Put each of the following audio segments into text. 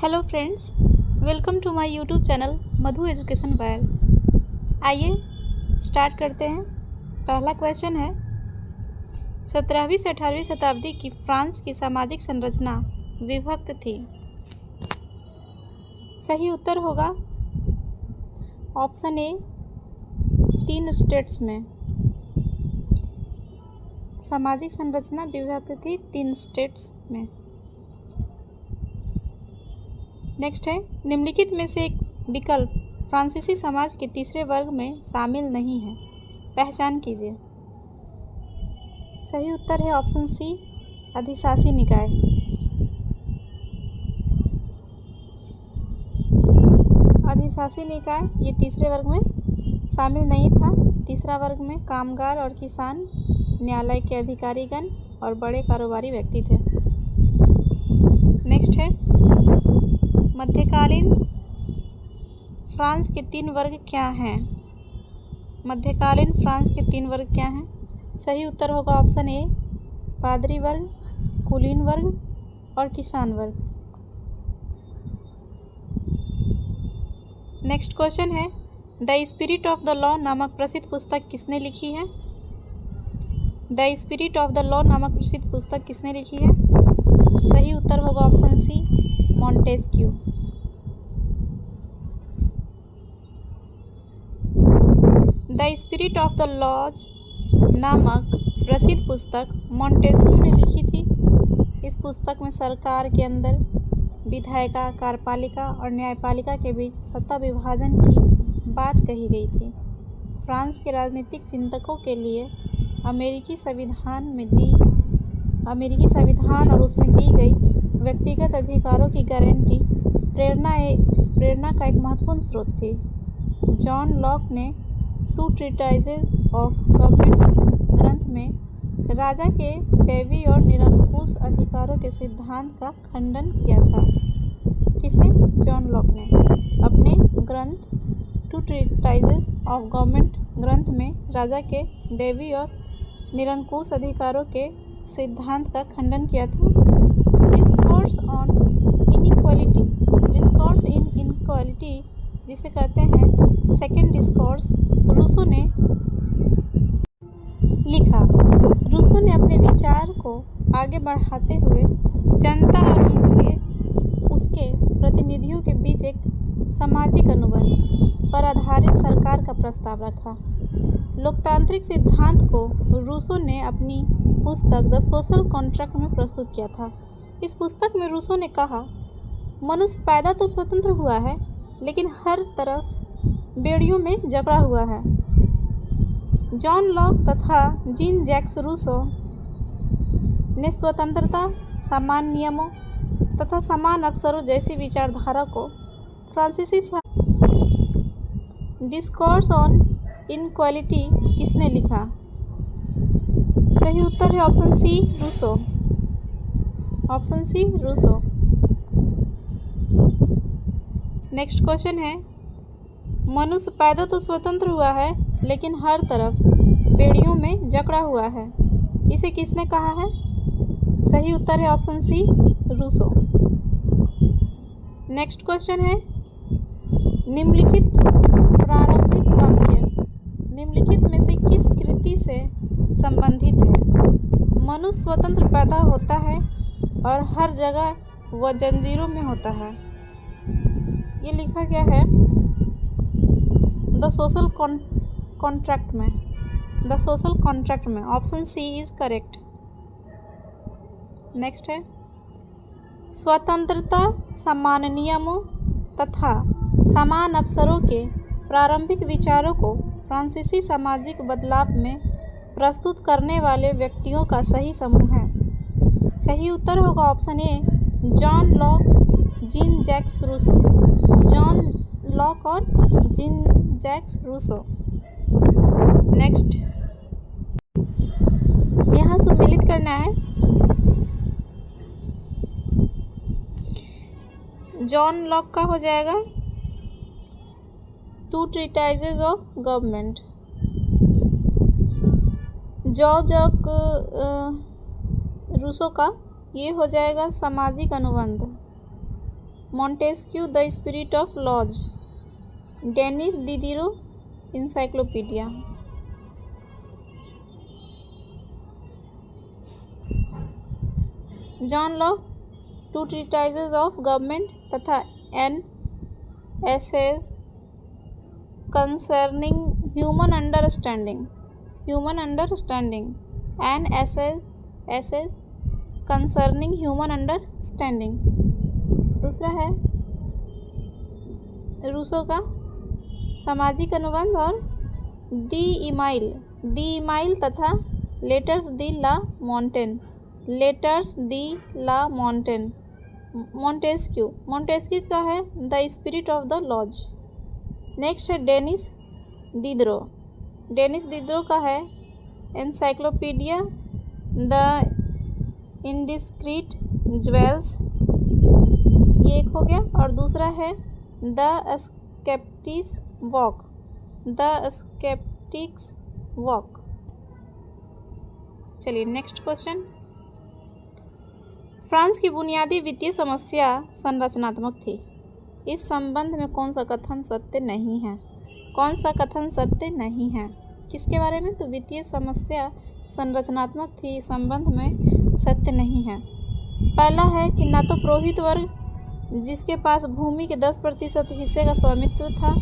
Hello friends, welcome to my YouTube channel Madhu education world. आइए start करते हैं। पहला क्वेश्चन है, 17वीं से 18वीं शताब्दी की फ्रांस की सामाजिक संरचना विभक्त थी। सही उत्तर होगा ऑप्शन ए, 3 स्टेट्स में। सामाजिक संरचना विभक्त थी 3 स्टेट्स में। नेक्स्ट है, निम्नलिखित में से एक विकल्प फ्रांसीसी समाज के तीसरे वर्ग में शामिल नहीं है, पहचान कीजिए। सही उत्तर है ऑप्शन सी, अधिशासी निकाय। अधिशासी निकाय ये तीसरे वर्ग में शामिल नहीं था। तीसरा वर्ग में कामगार और किसान, न्यायालय के अधिकारीगण और बड़े कारोबारी व्यक्ति थे। नेक्स्ट है, मध्यकालीन फ्रांस के 3 वर्ग क्या हैं? मध्यकालीन फ्रांस के 3 वर्ग क्या हैं? सही उत्तर होगा ऑप्शन ए, पादरी वर्ग, कुलीन वर्ग और किसान वर्ग। नेक्स्ट क्वेश्चन है, the spirit of the law नामक प्रसिद्ध पुस्तक किसने लिखी है? The spirit of the law नामक प्रसिद्ध पुस्तक किसने लिखी है? सही उत्तर होगा option C, Montesquieu. The spirit of the laws नामक प्रसिद्ध पुस्तक मॉन्टेस्क्यू ने लिखी थी। इस पुस्तक में सरकार के अंदर विधायिका, कार्यपालिका और न्यायपालिका के बीच सत्ता विभाजन की बात कही गई थी। फ्रांस के राजनीतिक चिंतकों के लिए अमेरिकी संविधान और उसमें दी गई व्यक्तिगत अधिकारों की गारंटी प्रेरणा का एक महत्वपूर्ण स्रोत थी। जॉन लॉक ने 2 ट्रीटाइजेज ऑफ गवर्नमेंट ग्रंथ में राजा के दैवीय और निरंकुश अधिकारों के सिद्धांत का खंडन किया था। किसने? जॉन लॉक ने अपने ग्रंथ 2 ट्रीटाइजेज ऑफ गवर्नमेंट ग्रंथ में राजा के दैवीय और निरंकुश अधिकारों के सिद्धांत का खंडन किया था। डिस्कोर्स इन इनइक्वालिटी जिसे कहते हैं सेकंड डिस्कोर्स, रूसो ने लिखा। रूसो ने अपने विचार को आगे बढ़ाते हुए जनता और उसके प्रतिनिधियों के बीच एक सामाजिक अनुबंध पर आधारित सरकार का प्रस्ताव रखा। लोकतांत्रिक सिद्धांत को रूसो ने अपनी पुस्तक द सोशल कॉन्ट्रैक्ट में प्रस्तुत किया था। इस पुस्तक में रूसो ने कहा, मनुष्य पैदा तो स्वतंत्र हुआ है, लेकिन हर तरफ बेड़ियों में जकड़ा हुआ है। जॉन लॉक तथा जीन जैक्स रूसो ने स्वतंत्रता, समान नियमों तथा समान अवसरों जैसी विचारधारा को फ्रांसीसी डिस्कोर्स ऑन इनइक्वालिटी किसने लिखा? सही उत्तर है option C, Rousseau. Option C, Rousseau. Next question है, मनुष्य पैदा तो स्वतंत्र हुआ है, लेकिन हर तरफ बेड़ियों में जकड़ा हुआ है। इसे किसने कहा है? सही उत्तर है option C, Rousseau. Next question है, निम्नलिखित प्रारंभिक वाक्य निम्नलिखित में से किस कृति से संबंधित है? मनुष्य स्वतंत्र पैदा होता है और हर जगह वह जंजीरों में होता है। ये लिखा गया है द सोशल कॉन्ट्रैक्ट में। द सोशल कॉन्ट्रैक्ट में option C is correct. Next है, स्वतंत्रता, समान नियमों तथा समान अवसरों के प्रारंभिक विचारों को फ्रांसीसी सामाजिक बदलाव में प्रस्तुत करने वाले व्यक्तियों का सही समूह है। सही उत्तर होगा option A, John Locke, Jean Jacques Rousseau. John Locke और जीन जैक्स रूसो। नेक्स्ट, यहाँ सम्मिलित करना है। जॉन लॉक का हो जाएगा 2 treatises of government. George Rousseau का ये हो जाएगा सामाजिक अनुबंध। Montesquieu the spirit of laws, Denis Diderot encyclopedia. John Locke two treatises of government तथा an essays concerning human understanding, an essays concerning human understanding. दूसरा है रूसो का सामाजिक अनुबंध और दी इमाइल तथा letters de la Montaigne. Montesquieu का है the spirit of the laws. Next है डेनिस दिदरो का है एनसाइक्लोपीडिया द इंडिस्क्रीट ज्वेल्स, ये एक हो गया। और दूसरा है द स्केप्टिक्स वॉक। चलिए नेक्स्ट क्वेश्चन। फ्रांस की बुनियादी वित्तीय समस्या संरचनात्मक थी। इस संबंध में कौन सा कथन सत्य नहीं है? किसके बारे में? तो वित्तीय समस्या संरचनात्मक थी, संबंध में सत्य नहीं है। पहला है कि न तो पुरोहित वर्ग जिसके पास भूमि के 10% हिस्से का स्वामित्व था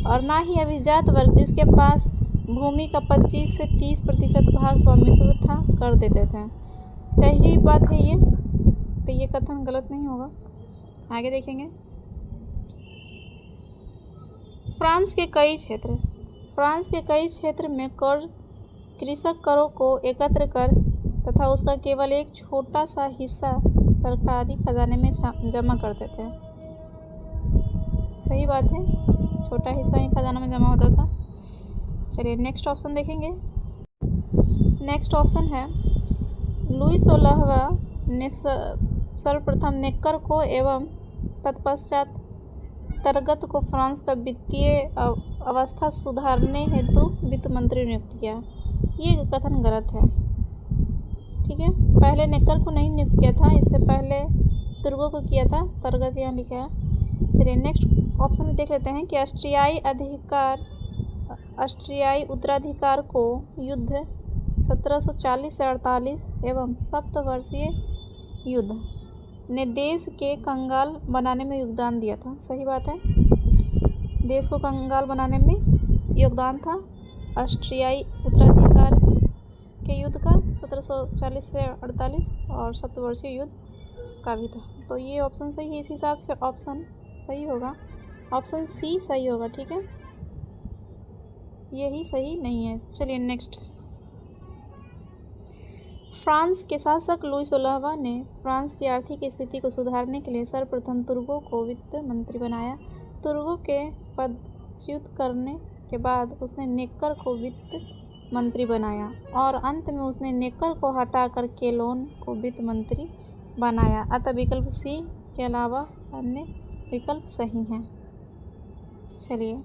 और ना ही अभिजात वर्ग जिसके पास भूमि का 25 से 30% भाग स्वामित्व था कर देते थे। सही बात है ये, तो ये कथन गलत नहीं होगा। आगे देखेंगे। फ्रांस के कई क्षेत्र में कृषक करों को एकत्र कर तथा उसका केवल एक छोटा सा हिस्सा सरकारी खजाने में जमा करते थे। सही बात है, छोटा हिस्सा ही खजाना में जमा होता था। चलिए नेक्स्ट ऑप्शन देखेंगे। नेक्स्ट ऑप्शन है लुई 16वां ने सर्वप्रथम नेकर को एवं तत्पश्चात तरगत को फ्रांस का वित्तीय अवस्था सुधारने हेतु वित्त मंत्री नियुक्त किया। ये कथन गलत है, ठीक है। पहले नेकर को नहीं नियुक्त किया था, इससे पहले तुर्गो को किया था, तरगत यहाँ लिखा है। चलिए नेक्स्ट ऑप्शन में देख लेते हैं कि ऑस्ट्रियाई उत्तराधिकार को युद्ध 1740 से 48 एवं सप्तवर्षीय युद्ध ने देश के कंगाल बनाने में योगदान दिया था। सही बात है, देश को कंगाल बनाने में योगदान था ऑस्ट्रियाई उत्तराधिकार के युद्ध का 1740 से 48 और सप्तवर्षीय युद्ध का भी था। तो ये ऑप्शन सही है, इस हिसाब से ऑप्शन सही होगा, ऑप्शन सी सही होगा, ठीक है। यही सही नहीं है। चलिए नेक्स्ट। फ्रांस के शासक लुई 16वां ने फ्रांस की आर्थिक स्थिति को सुधारने के लिए सर्वप्रथम तुर्गो को वित्त मंत्री बनाया। तुर्गो के पदच्युत करने के बाद उसने नेकर को वित्त मंत्री बनाया और अंत में उसने नेकर को हटाकर केलोन को वित्त मंत्री बनाया। अतः विकल्प सी के अलावा अन्य विकल्प सही हैं। चलिए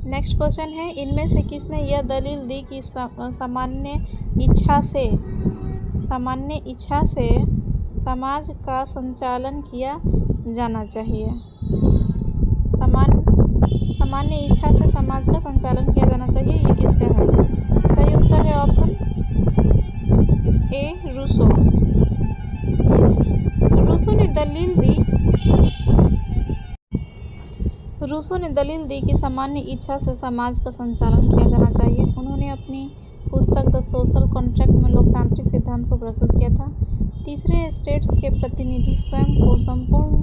नेक्स्ट क्वेश्चन है, इनमें से किसने यह दलील दी कि सामान्य इच्छा से समाज का संचालन किया जाना चाहिए? सामान्य इच्छा से समाज का संचालन किया जाना चाहिए, ये किसका है? सही उत्तर है ऑप्शन ए रूसो। रूसो ने दलील दी कि सामान्य इच्छा से समाज का संचालन किया जाना चाहिए। उन्होंने अपनी पुस्तक द सोशल कॉन्ट्रैक्ट में लोकतांत्रिक सिद्धांत को प्रस्तुत किया था। तीसरे स्टेट्स के प्रतिनिधि स्वयं को संपूर्ण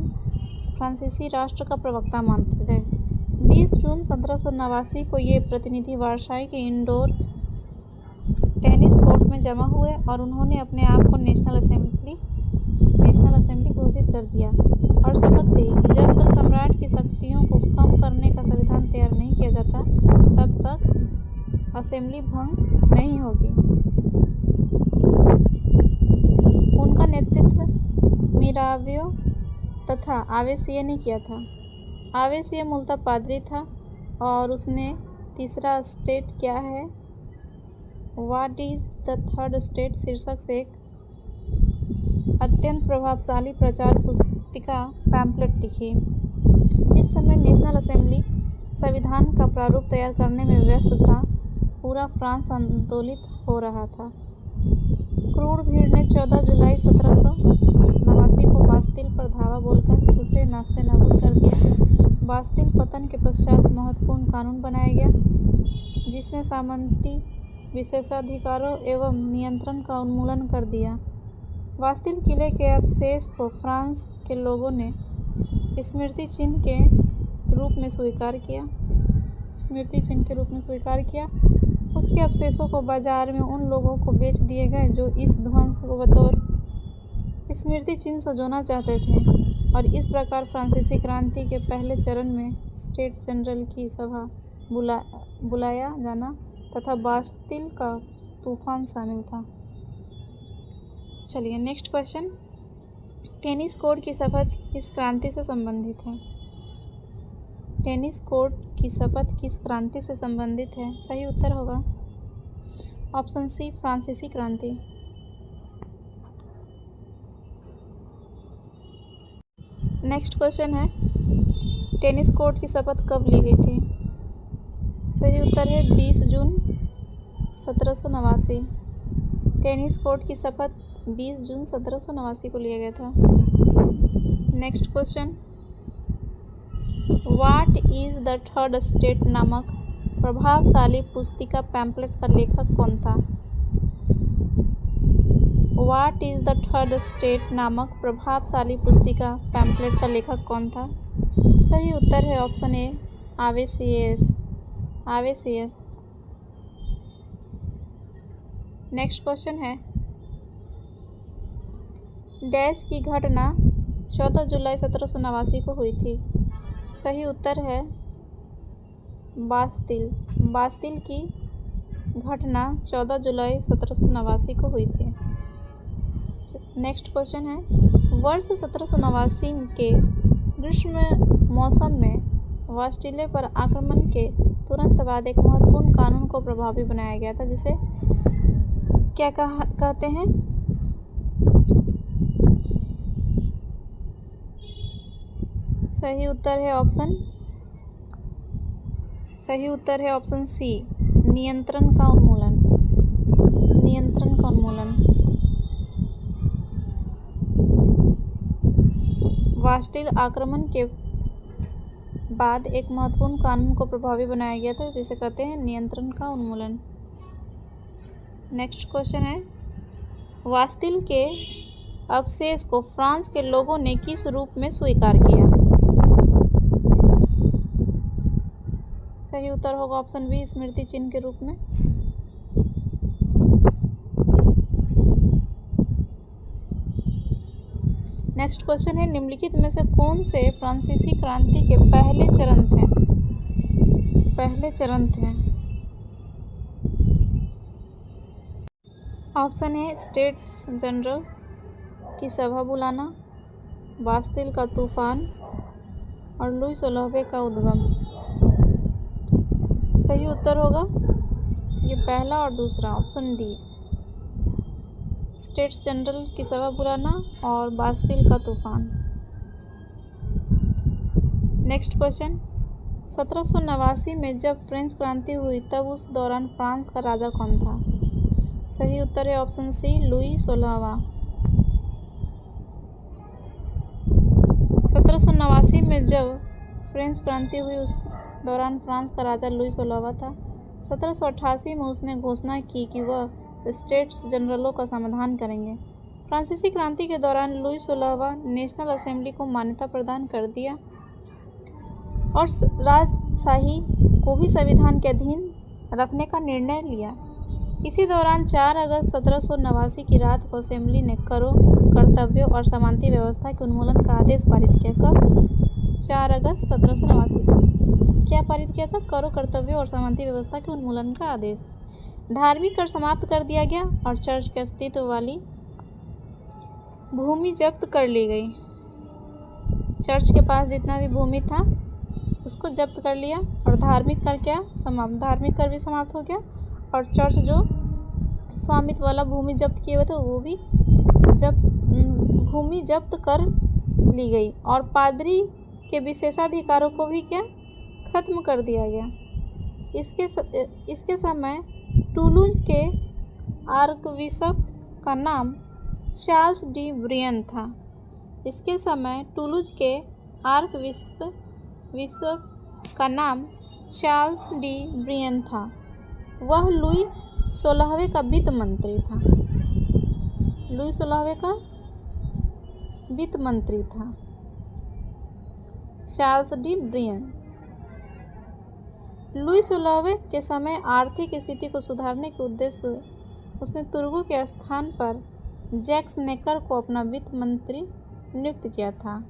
फ्रांसीसी राष्ट्र का प्रवक्ता मानते थे। 20 जून 1789 को ये प्रतिनिधि वार्साई के इंडोर टेनिस कोर्ट में जमा हुए और उन्होंने अपने आप को नेशनल असेंबली घोषित कर दिया और शपथ ली कि जब तक सम्राट की शक्तियों को कम करने का संविधान तैयार नहीं किया जाता तब तक असेंबली भंग नहीं होगी। उनका नेतृत्व मिरावियो तथा आवेसिये ने किया था। आवेसिये मूलतः पादरी था और उसने तीसरा स्टेट क्या है, what is the third state शीर्षक से एक अत्यंत प्रभावशाली प्रचार पुस्तिका पुस्तिका पैम्पलेट लिखी। जिस समय नेशनल असेंबली संविधान का प्रारूप तैयार करने में व्यस्त था, पूरा फ्रांस आंदोलित हो रहा था। क्रूर भीड़ ने 14 जुलाई 1789 को बास्तिल पर धावा बोलकर उसे नास्ते नाबूद कर दिया। बास्तिल पतन के पश्चात महत्वपूर्ण कानून बनाया गया, जिसने सामंती विशेषाधिकारों एवं नियंत्रण का उन्मूलन कर दिया। बास्तिल किले के अवशेष को फ्रांस के लोगों ने स्मृति चिन्ह के रूप में स्वीकार किया। उसके अवशेषों को बाजार में उन लोगों को बेच दिए गए जो इस ध्वंस को बतौर स्मृति चिन्ह सजोना चाहते थे, और इस प्रकार फ्रांसीसी क्रांति के पहले चरण में स्टेट जनरल की सभा बुलाया जाना तथा बास्तिल का तूफान शामिल था। चलिए नेक्स्ट क्वेश्चन, टेनिस कोर्ट की शपथ किस क्रांति से संबंधित है? टेनिस कोर्ट की शपथ किस क्रांति से संबंधित है? सही उत्तर होगा ऑप्शन सी, फ्रांसीसी क्रांति। नेक्स्ट क्वेश्चन है, टेनिस कोर्ट की शपथ कब ली गई थी? सही उत्तर है 20 जून 1789। टेनिस कोर्ट की शपथ 20 जून 1789 को लिया गया था। Next question, what is the third state नामक प्रभावशाली पुस्तिका पैम्पलेट का लेखक कौन था? What is the third state नामक प्रभावशाली पुस्तिका पैम्पलेट का लेखक कौन था? सही उत्तर है ऑप्शन ए, आवे सियस। नेक्स्ट क्वेश्चन है, डैश की घटना 14 जुलाई 1789 को हुई थी? सही उत्तर है बास्तिल की घटना 14 जुलाई 1789 को हुई थी। नेक्स्ट क्वेश्चन है, वर्ष 1789 के ग्रीष्म मौसम में बास्टिले पर आक्रमण के तुरंत बाद एक महत्वपूर्ण कानून को प्रभावी बनाया गया था, जिसे क्या कहते हैं? सही उत्तर है ऑप्शन सी, नियंत्रण का उन्मूलन। बास्टिल आक्रमण के बाद एक महत्वपूर्ण कानून को प्रभावी बनाया गया था, जिसे कहते हैं नियंत्रण का उन्मूलन। नेक्स्ट क्वेश्चन है, बास्टिल के अवशेष को फ्रांस के लोगों ने किस रूप में स्वीकार किया? सही उत्तर होगा ऑप्शन बी, स्मृति चिन्ह के रूप में। नेक्स्ट क्वेश्चन है, निम्नलिखित में से कौन से फ्रांसीसी क्रांति के पहले चरण थे? ऑप्शन ए, स्टेट्स जनरल की सभा बुलाना, बास्तिल का तूफान और लुई 16वें का उद्गम। सही उत्तर होगा ये पहला और दूसरा, ऑप्शन डी, स्टेट्स जनरल की सभा बुलाना और बास्तिल का तूफान। नेक्स्ट क्वेश्चन, 1789 में जब फ्रेंच क्रांति हुई तब उस दौरान फ्रांस का राजा कौन था? सही उत्तर है ऑप्शन सी, लुई 16वां। 1789 में जब फ्रेंच क्रांति हुई उस दौरान फ्रांस का राजा लुई 16वां था। 1788 में उसने घोषणा की कि वह स्टेट्स जनरलों का समाधान करेंगे। फ्रांसीसी क्रांति के दौरान लुई 16वां नेशनल असेंबली को मान्यता प्रदान कर दिया और राजशाही को भी संविधान के अधीन रखने का निर्णय लिया। इसी दौरान 4 अगस्त 1789 की रात को असेंबली ने करों, कर्तव्यों और सामंती व्यवस्था के उन्मूलन का आदेश पारित किया। कब? 4 अगस्त 1789 को क्या पारित किया था? करों, कर्तव्यों और सामंती व्यवस्था के उन्मूलन का आदेश। धार्मिक कर समाप्त कर दिया गया और चर्च के अस्तित्व वाली भूमि जब्त कर ली गई। चर्च के पास जितना भी भूमि था उसको जब्त कर लिया और धार्मिक कर भी समाप्त हो गया और चर्च जो स्वामित्व वाला भूमि जब्त किए हुए थे वो भी भूमि जब्त कर ली गई और पादरी के विशेषाधिकारों को भी क्या खत्म कर दिया गया। इसके समय टूलूज के आर्कबिशप का नाम चार्ल्स डी ब्रियन था। इसके समय टूलूज के आर्कबिशप का नाम चार्ल्स डी ब्रियन था। वह लुई 16वें का वित्त मंत्री था। लुई 16वें का वित्त मंत्री था चार्ल्स डी ब्रियन। लुई 16वें के समय आर्थिक स्थिति को सुधारने के उद्देश्य से उसने तुर्गो के स्थान पर जैक्स नेकर को अपना वित्त मंत्री नियुक्त किया था।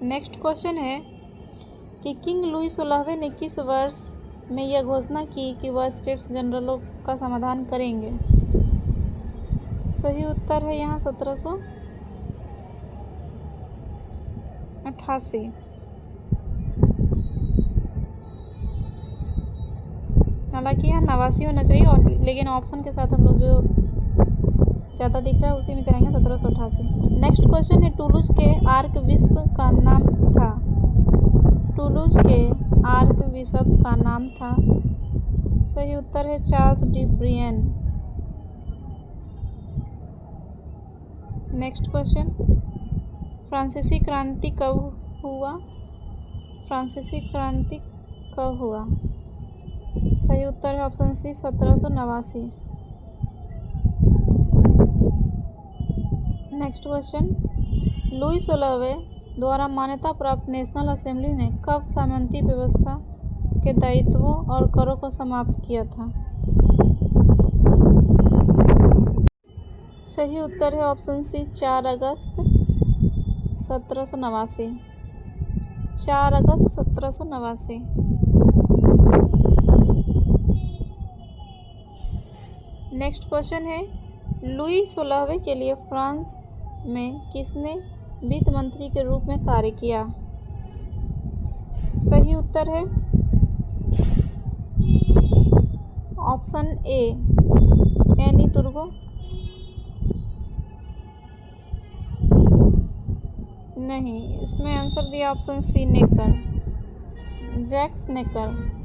नेक्स्ट क्वेश्चन है कि किंग लुई 16वें ने किस वर्ष में यह घोषणा की कि वह स्टेट्स जनरलों का समाधान करेंगे। सही उत्तर है यहाँ 1788। हालांकि यहाँ 89 होना चाहिए और लेकिन ऑप्शन के साथ हम लोग जो ज़्यादा दिख रहा है उसी में जाएंगे 1788। नेक्स्ट क्वेश्चन है टूलूज के आर्कबिशप का नाम था। टूलूज के आर्कबिशप का नाम था। सही उत्तर है Charles de Brian. Next question फ्रांसीसी क्रांति कब हुआ। फ्रांसीसी क्रांति कब हुआ। सही उत्तर है option C 1789। Next question Louis 16वें द्वारा मान्यता प्राप्त नेशनल असेंबली ने कब सामंती व्यवस्था के दायित्वों और करों को समाप्त किया था। सही उत्तर है ऑप्शन सी 4 अगस्त 1789। 4 अगस्त 1789। नेक्स्ट क्वेश्चन है लुई 16वें के लिए फ्रांस में किसने वित्त मंत्री के रूप में कार्य किया। सही उत्तर है ऑप्शन ए एनी तुर्गो। नहीं, इसमें आंसर दिया ऑप्शन सी नेकर, जैक्स नेकर।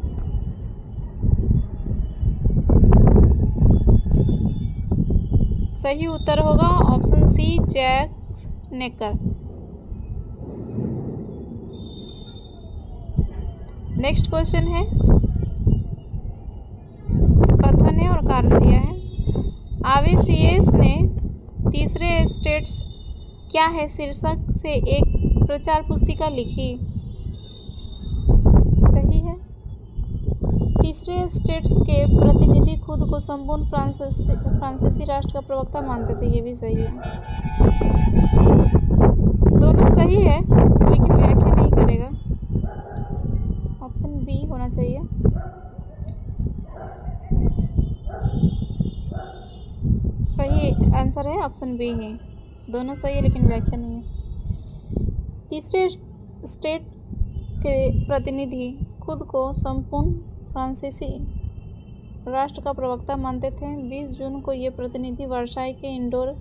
सही उत्तर होगा option C Jacques Necker. Next question है कथन है और कारण दिया है। आवेसियस ने तीसरे स्टेट्स क्या है शीर्षक से एक प्रचार पुस्तिका लिखी। सही है। तीसरे स्टेट्स के प्रतिनिधि खुद को संपूर्ण फ्रांसीसी राष्ट्र का प्रवक्ता मानते थे। ये भी सही है। दोनों सही है लेकिन व्याख्या नहीं करेगा। ऑप्शन बी होना चाहिए। सही आंसर है ऑप्शन बी है। दोनों सही है लेकिन व्याख्या नहीं है। तीसरे स्टेट के प्रतिनिधि खुद को संपूर्ण फ्रांसीसी राष्ट्र का प्रवक्ता मानते थे। 20 जून को ये प्रतिनिधि वर्साई के इंडोर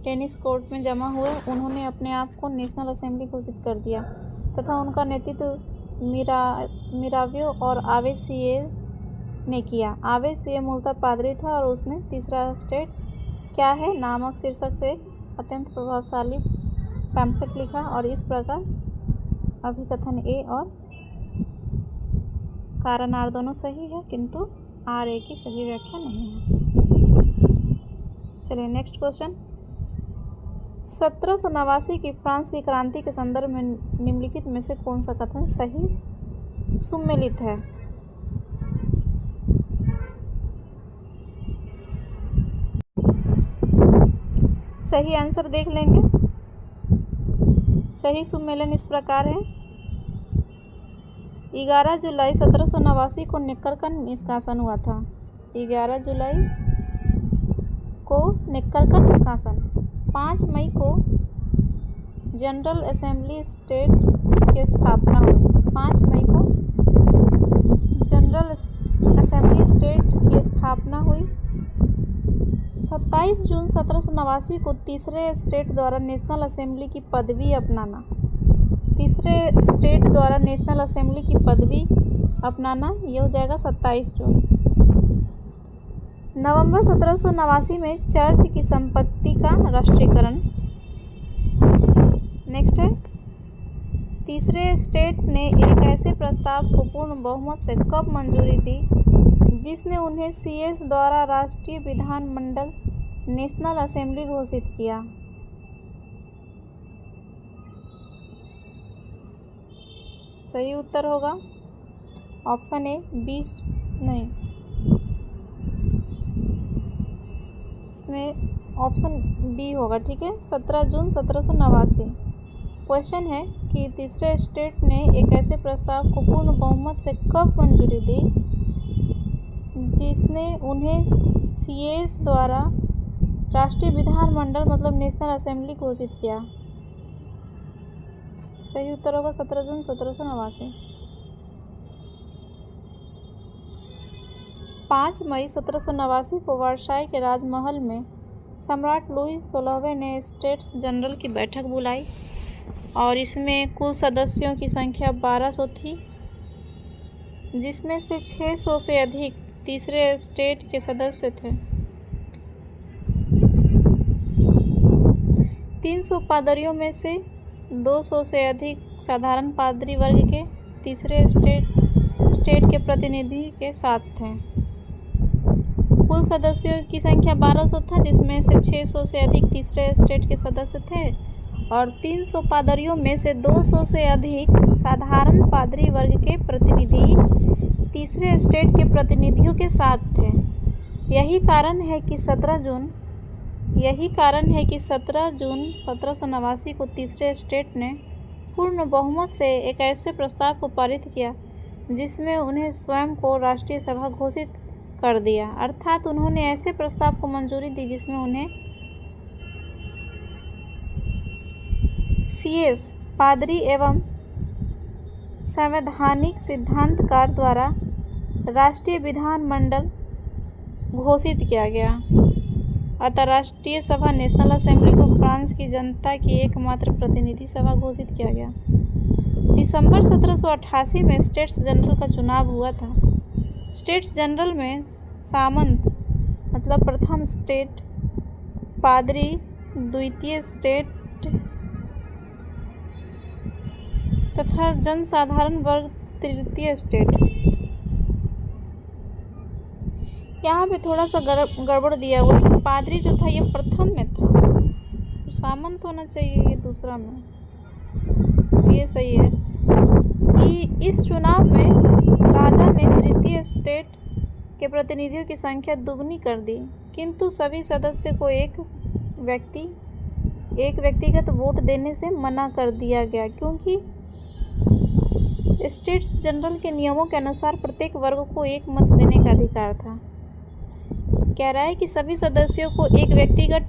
टेनिस कोर्ट में जमा हुए। उन्होंने अपने आप को नेशनल असेंबली घोषित कर दिया तथा उनका नेतृत्व मिरावियो और आवेसिये ने किया। आवेसिये मूलतः पादरी था और उसने तीसरा स्टेट क्या है नामक शीर्षक से एक अत्यंत प्रभावशाली पैम्फलेट लिखा और इस प्रकार अभिकथन ए और कारण आर दोनों सही है किंतु आर ए की सही व्याख्या नहीं है। चलिए नेक्स्ट क्वेश्चन 1789 की फ्रांस की क्रांति के संदर्भ में निम्नलिखित में से कौन सा कथन सही सुमेलित है। सही आंसर देख लेंगे। सही सुमेलन इस प्रकार है। 11 जुलाई 1789 को नेकर का निष्कासन हुआ था। 11 जुलाई को नेकर का निष्कासन। 5 मई को जनरल असेंबली स्टेट की स्थापना हुई। 5 मई को जनरल असेंबली स्टेट की स्थापना हुई। 27 जून 1789 को तीसरे स्टेट द्वारा नेशनल असेंबली की पदवी अपनाना। तीसरे स्टेट द्वारा नेशनल असेंबली की पदवी अपनाना ये हो जाएगा 27 जून। नवंबर 1789 में चर्च की संपत्ति का राष्ट्रीयकरण। नेक्स्ट है, तीसरे स्टेट ने एक ऐसे प्रस्ताव को पूर्ण बहुमत से कब मंजूरी दी जिसने उन्हें सीएस द्वारा राष्ट्रीय विधानमंडल नेशनल असेंबली घोषित किया। सही उत्तर होगा ऑप्शन ए 20 नहीं, इसमें ऑप्शन बी होगा। ठीक है, 17 जून 1789। क्वेश्चन है कि तीसरे स्टेट ने एक ऐसे प्रस्ताव को पूर्ण बहुमत से कब मंजूरी दी जिसने उन्हें सीएस द्वारा राष्ट्रीय विधानमंडल मतलब नेशनल असेंबली घोषित किया। सही उत्तर होगा 17 जून 1789। 5 मई 1789 को वर्साई के राजमहल में सम्राट लुई 16वें ने स्टेट्स जनरल की बैठक बुलाई और इसमें कुल सदस्यों की संख्या 1200 थी, जिसमें से 600 से अधिक तीसरे स्टेट के सदस्य थे। 300 पादरियों में से 200 से अधिक साधारण पादरी वर्ग के तीसरे स्टेट के प्रतिनिधि के साथ थे। कुल सदस्यों की संख्या 1200 था, जिसमें से 600 से अधिक तीसरे स्टेट के सदस्य थे और 300 पादरियों में से 200 से अधिक साधारण पादरी वर्ग के प्रतिनिधि तीसरे स्टेट के प्रतिनिधियों के साथ थे। यही कारण है कि 17 जून 1789 को तीसरे स्टेट ने पूर्ण बहुमत से एक ऐसे प्रस्ताव को पारित किया जिसमें उन्हें स्वयं को राष्ट्रीय सभा घोषित कर दिया। अर्थात उन्होंने ऐसे प्रस्ताव को मंजूरी दी जिसमें उन्हें सीएस पादरी एवं संवैधानिक सिद्धांतकार द्वारा राष्ट्रीय विधानमंडल घोषित किया गया। अतः राष्ट्रीय सभा नेशनल असेंबली को फ्रांस की जनता की एकमात्र प्रतिनिधि सभा घोषित किया गया। दिसंबर 1788 में स्टेट्स जनरल का चुनाव हुआ था। स्टेट्स जनरल में सामंत मतलब प्रथम स्टेट, पादरी द्वितीय स्टेट तथा जनसाधारण वर्ग तृतीय स्टेट। यहाँ पे थोड़ा सा गड़बड़ दिया हुआ है। पादरी जो था ये प्रथम में था, सामंत होना चाहिए ये दूसरा में। ये सही है कि इस चुनाव में राजा ने तृतीय स्टेट के प्रतिनिधियों की संख्या दुगनी कर दी, किंतु सभी सदस्य को एक व्यक्तिगत वोट देने से मना कर दिया गया, क्योंकि स्टेट्स जनरल के नियमों के अनुसार प्रत्येक वर्ग को एक मत देने का अधिकार था। कह रहा है कि सभी सदस्यों को एक व्यक्तिगत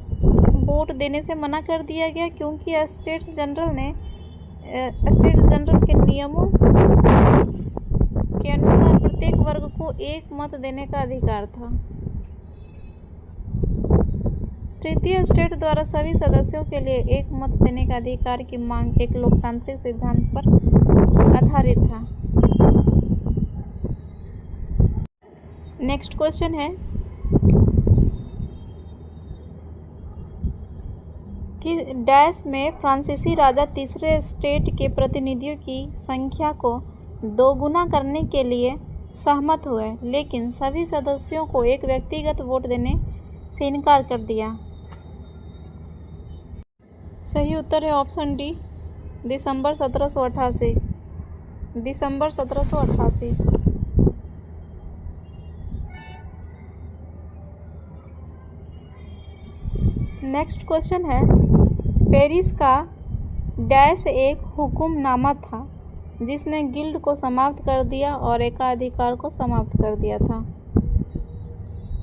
वोट देने से मना कर दिया गया, क्योंकि स्टेट्स जनरल के नियमों के अनुसार प्रत्येक वर्ग को एक मत देने का अधिकार था। तृतीय स्टेट द्वारा सभी सदस्यों के लिए एक मत देने का अधिकार की मांग एक लोकतांत्रिक सिद्धांत पर आधारित था। नेक्स्ट क्वेश्चन है कि डैश में फ्रांसीसी राजा तीसरे स्टेट के प्रतिनिधियों की संख्या को दोगुना करने के लिए सहमत हुए, लेकिन सभी सदस्यों को एक व्यक्तिगत वोट देने से इनकार कर दिया। सही उत्तर है ऑप्शन डी, दिसंबर 1788। दिसंबर 1788। नेक्स्ट क्वेश्चन है, पेरिस का डैश एक हुक्मनामा था जिसने गिल्ड को समाप्त कर दिया और एकाधिकार को समाप्त कर दिया था।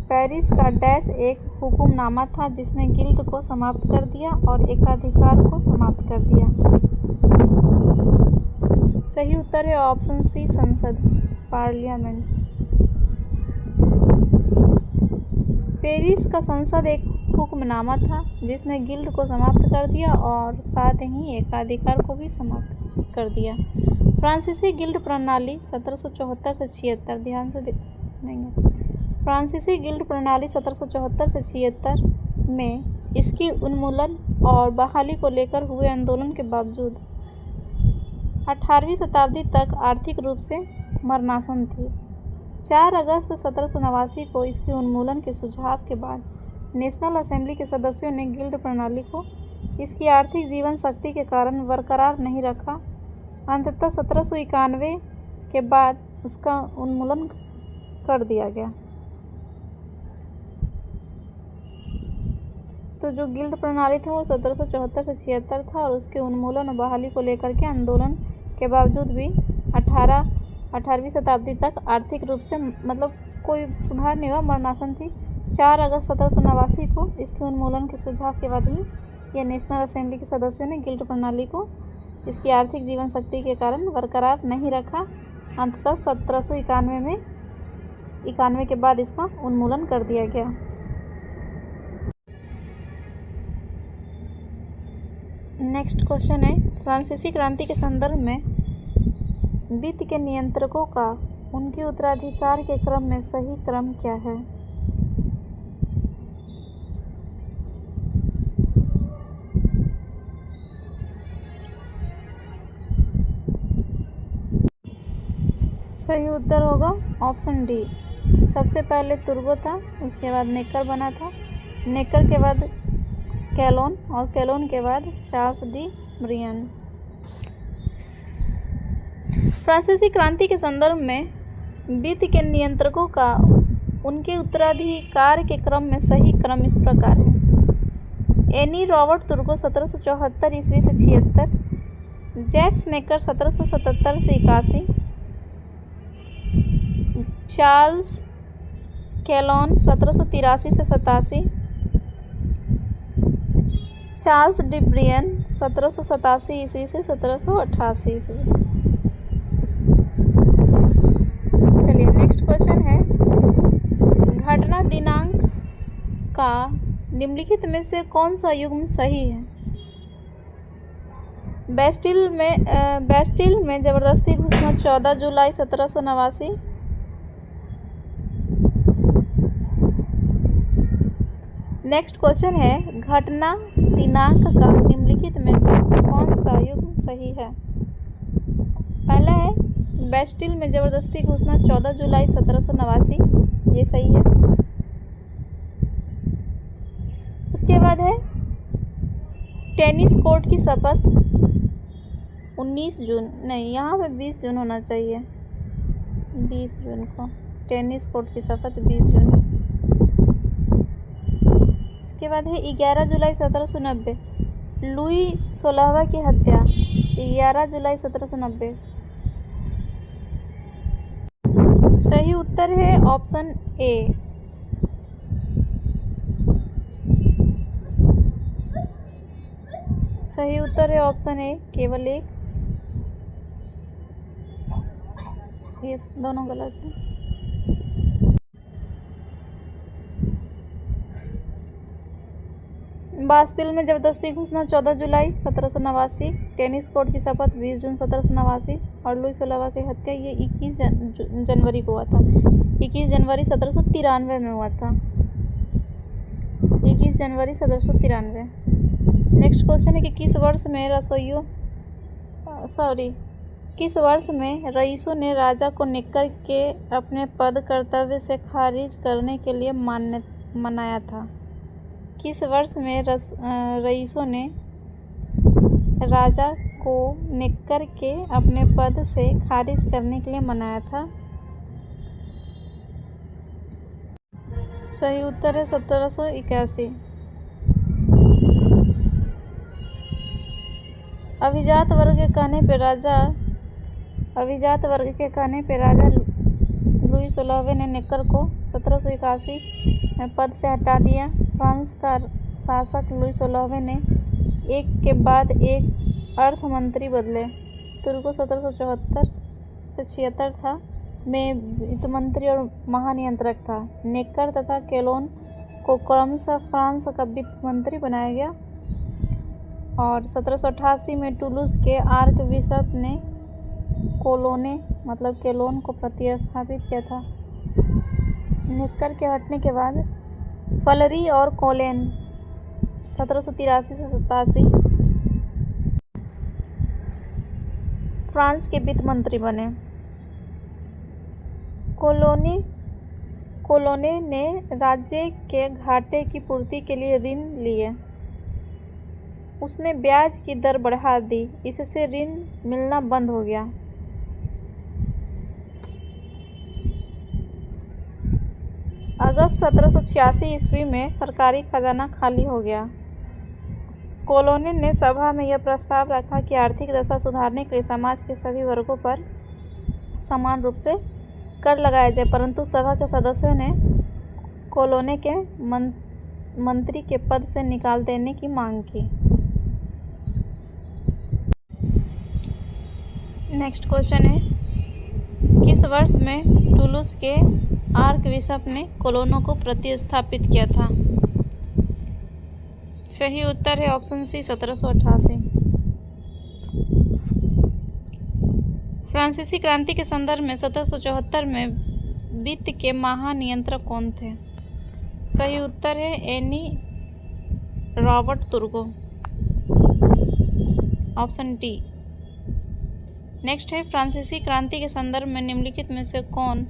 पेरिस का डैश एक हुक्मनामा था जिसने गिल्ड को समाप्त कर दिया और एकाधिकार को समाप्त कर दिया। सही उत्तर है ऑप्शन सी, संसद, पार्लियामेंट। पेरिस का संसद एक हुक्मनामा था जिसने गिल्ड को समाप्त कर दिया और साथ ही एकाधिकार को भी समाप्त कर दिया। फ्रांसीसी गिल्ड प्रणाली 1774 से 76, ध्यान से सुनेंगे। फ्रांसीसी गिल्ड प्रणाली 1774 से 76 में इसकी उन्मूलन और बहाली को लेकर हुए आंदोलन के बावजूद 18वीं शताब्दी तक आर्थिक रूप से मरणासन थी। 4 अगस्त 1789 को इसके उन्मूलन के सुझाव के बाद नेशनल असेंबली के सदस्यों ने गिल्ड प्रणाली को इसकी आर्थिक जीवन शक्ति के कारण बरकरार नहीं रखा। अंततः 1791 के बाद उसका उन्मूलन कर दिया गया। तो जो गिल्ड प्रणाली था वो 1774 से 76 था और उसके उन्मूलन और बहाली को लेकर के आंदोलन के बावजूद भी 18वीं शताब्दी तक आर्थिक रूप से मतलब कोई सुधार नहीं हुआ, मरणासन थी। 4 अगस्त 1789 को इसके उन्मूलन के सुझाव के बाद ही यह नेशनल असेंबली के सदस्यों ने गिल्ड प्रणाली को इसकी आर्थिक जीवन शक्ति के कारण बरकरार नहीं रखा। अंततः 1791 के बाद इसका उन्मूलन कर दिया गया। नेक्स्ट क्वेश्चन है, फ्रांसीसी क्रांति के संदर्भ में वित्त के नियंत्रकों का उनके उत्तराधिकार के क्रम में सही क्रम क्या है? सही उत्तर होगा ऑप्शन डी। सबसे पहले तुर्गो था, उसके बाद नेकर बना था, नेकर के बाद कैलोन और कैलोन के बाद चार्ल्स डी ब्रियन। फ्रांसीसी क्रांति के संदर्भ में वित्त के नियंत्रकों का उनके उत्तराधिकार के क्रम में सही क्रम इस प्रकार है। एनी रॉबर्ट तुर्गो 1774 ईस्वी से 76, जैक्स नेकर 1777 से 81, चार्ल्स कैलोन 1783 से 87, चार्ल्स डी ब्रियन 1787 ईस्वी से 1788 ईस्वी। चलिए नेक्स्ट क्वेश्चन है, घटना दिनांक का निम्नलिखित में से कौन सा युग्म सही है? बेस्टिल में जबरदस्ती घुसना 14 जुलाई 1789, नेक्स्ट क्वेश्चन है, घटना दिनांक का निम्नलिखित में से कौन सा युग्म सही है? पहला है बेस्टिल में जबरदस्ती घुसना 14 जुलाई 1789, ये सही है। उसके बाद है टेनिस कोर्ट की शपथ 19 जून, नहीं यहाँ पे 20 जून होना चाहिए, 20 जून को टेनिस कोर्ट की शपथ 20 जून। उसके बाद है 11 जुलाई 1790 लुई 16वां की हत्या, 11 जुलाई 1790। सही उत्तर है ऑप्शन ए। सही उत्तर है ऑप्शन ए, केवल एक, ये दोनों गलत है। बास्तिल में जबरदस्ती घुसना 14 जुलाई 1789, टेनिस कोर्ट की शपथ 20 जून 1789 और लुई 16वां की हत्या ये 21 जनवरी को हुआ था, 21 जनवरी 1793 में हुआ था, 21 जनवरी 1793। नेक्स्ट क्वेश्चन है कि किस वर्ष में रईसों ने राजा को नेकर के अपने पद कर्तव्य से खारिज करने के लिए मनाया था? किस वर्ष में रईसों ने राजा को नेकर के अपने पद से खारिज करने के लिए मनाया था? सही उत्तर है 1781। अभिजात वर्ग के कहने पे राजा लुई 16वें ने नेकर को 1781 में पद से हटा दिया। फ्रांस का शासक लुई 16वें ने एक के बाद एक अर्थमंत्री बदले। तुर्गो 1774 से 76 था में वित्त मंत्री और महानियंत्रक था। नेकर तथा कैलोन को क्रमशः फ्रांस का वित्त मंत्री बनाया गया। और 1788 में टूलूज के आर्क बिशप ने केलोन को प्रतिस्थापित किया था। नेकर के हटने के बाद फलरी और कोलेन 1783 से 87 फ्रांस के वित्त मंत्री बने। कोलोने ने राज्य के घाटे की पूर्ति के लिए ऋण लिए। उसने ब्याज की दर बढ़ा दी, इससे ऋण मिलना बंद हो गया। अगस्त 1786 ईस्वी में सरकारी खजाना खाली हो गया। कोलोने ने सभा में यह प्रस्ताव रखा कि आर्थिक दशा सुधारने के लिए समाज के सभी वर्गों पर समान रूप से कर लगाया जाए, परंतु सभा के सदस्यों ने कोलोने के मंत्री के पद से निकाल देने की मांग की। नेक्स्ट क्वेश्चन है, किस वर्ष में टूलूज के आर्क बिशप ने कोलोनों को प्रतिस्थापित किया था? सही उत्तर है ऑप्शन सी 1788। फ्रांसीसी क्रांति के संदर्भ में 1774 में वित्त के महानियंत्रक कौन थे? सही उत्तर है Anne Robert Turgot, option D. Next है, फ्रांसीसी क्रांति के संदर्भ में निम्नलिखित में से कौन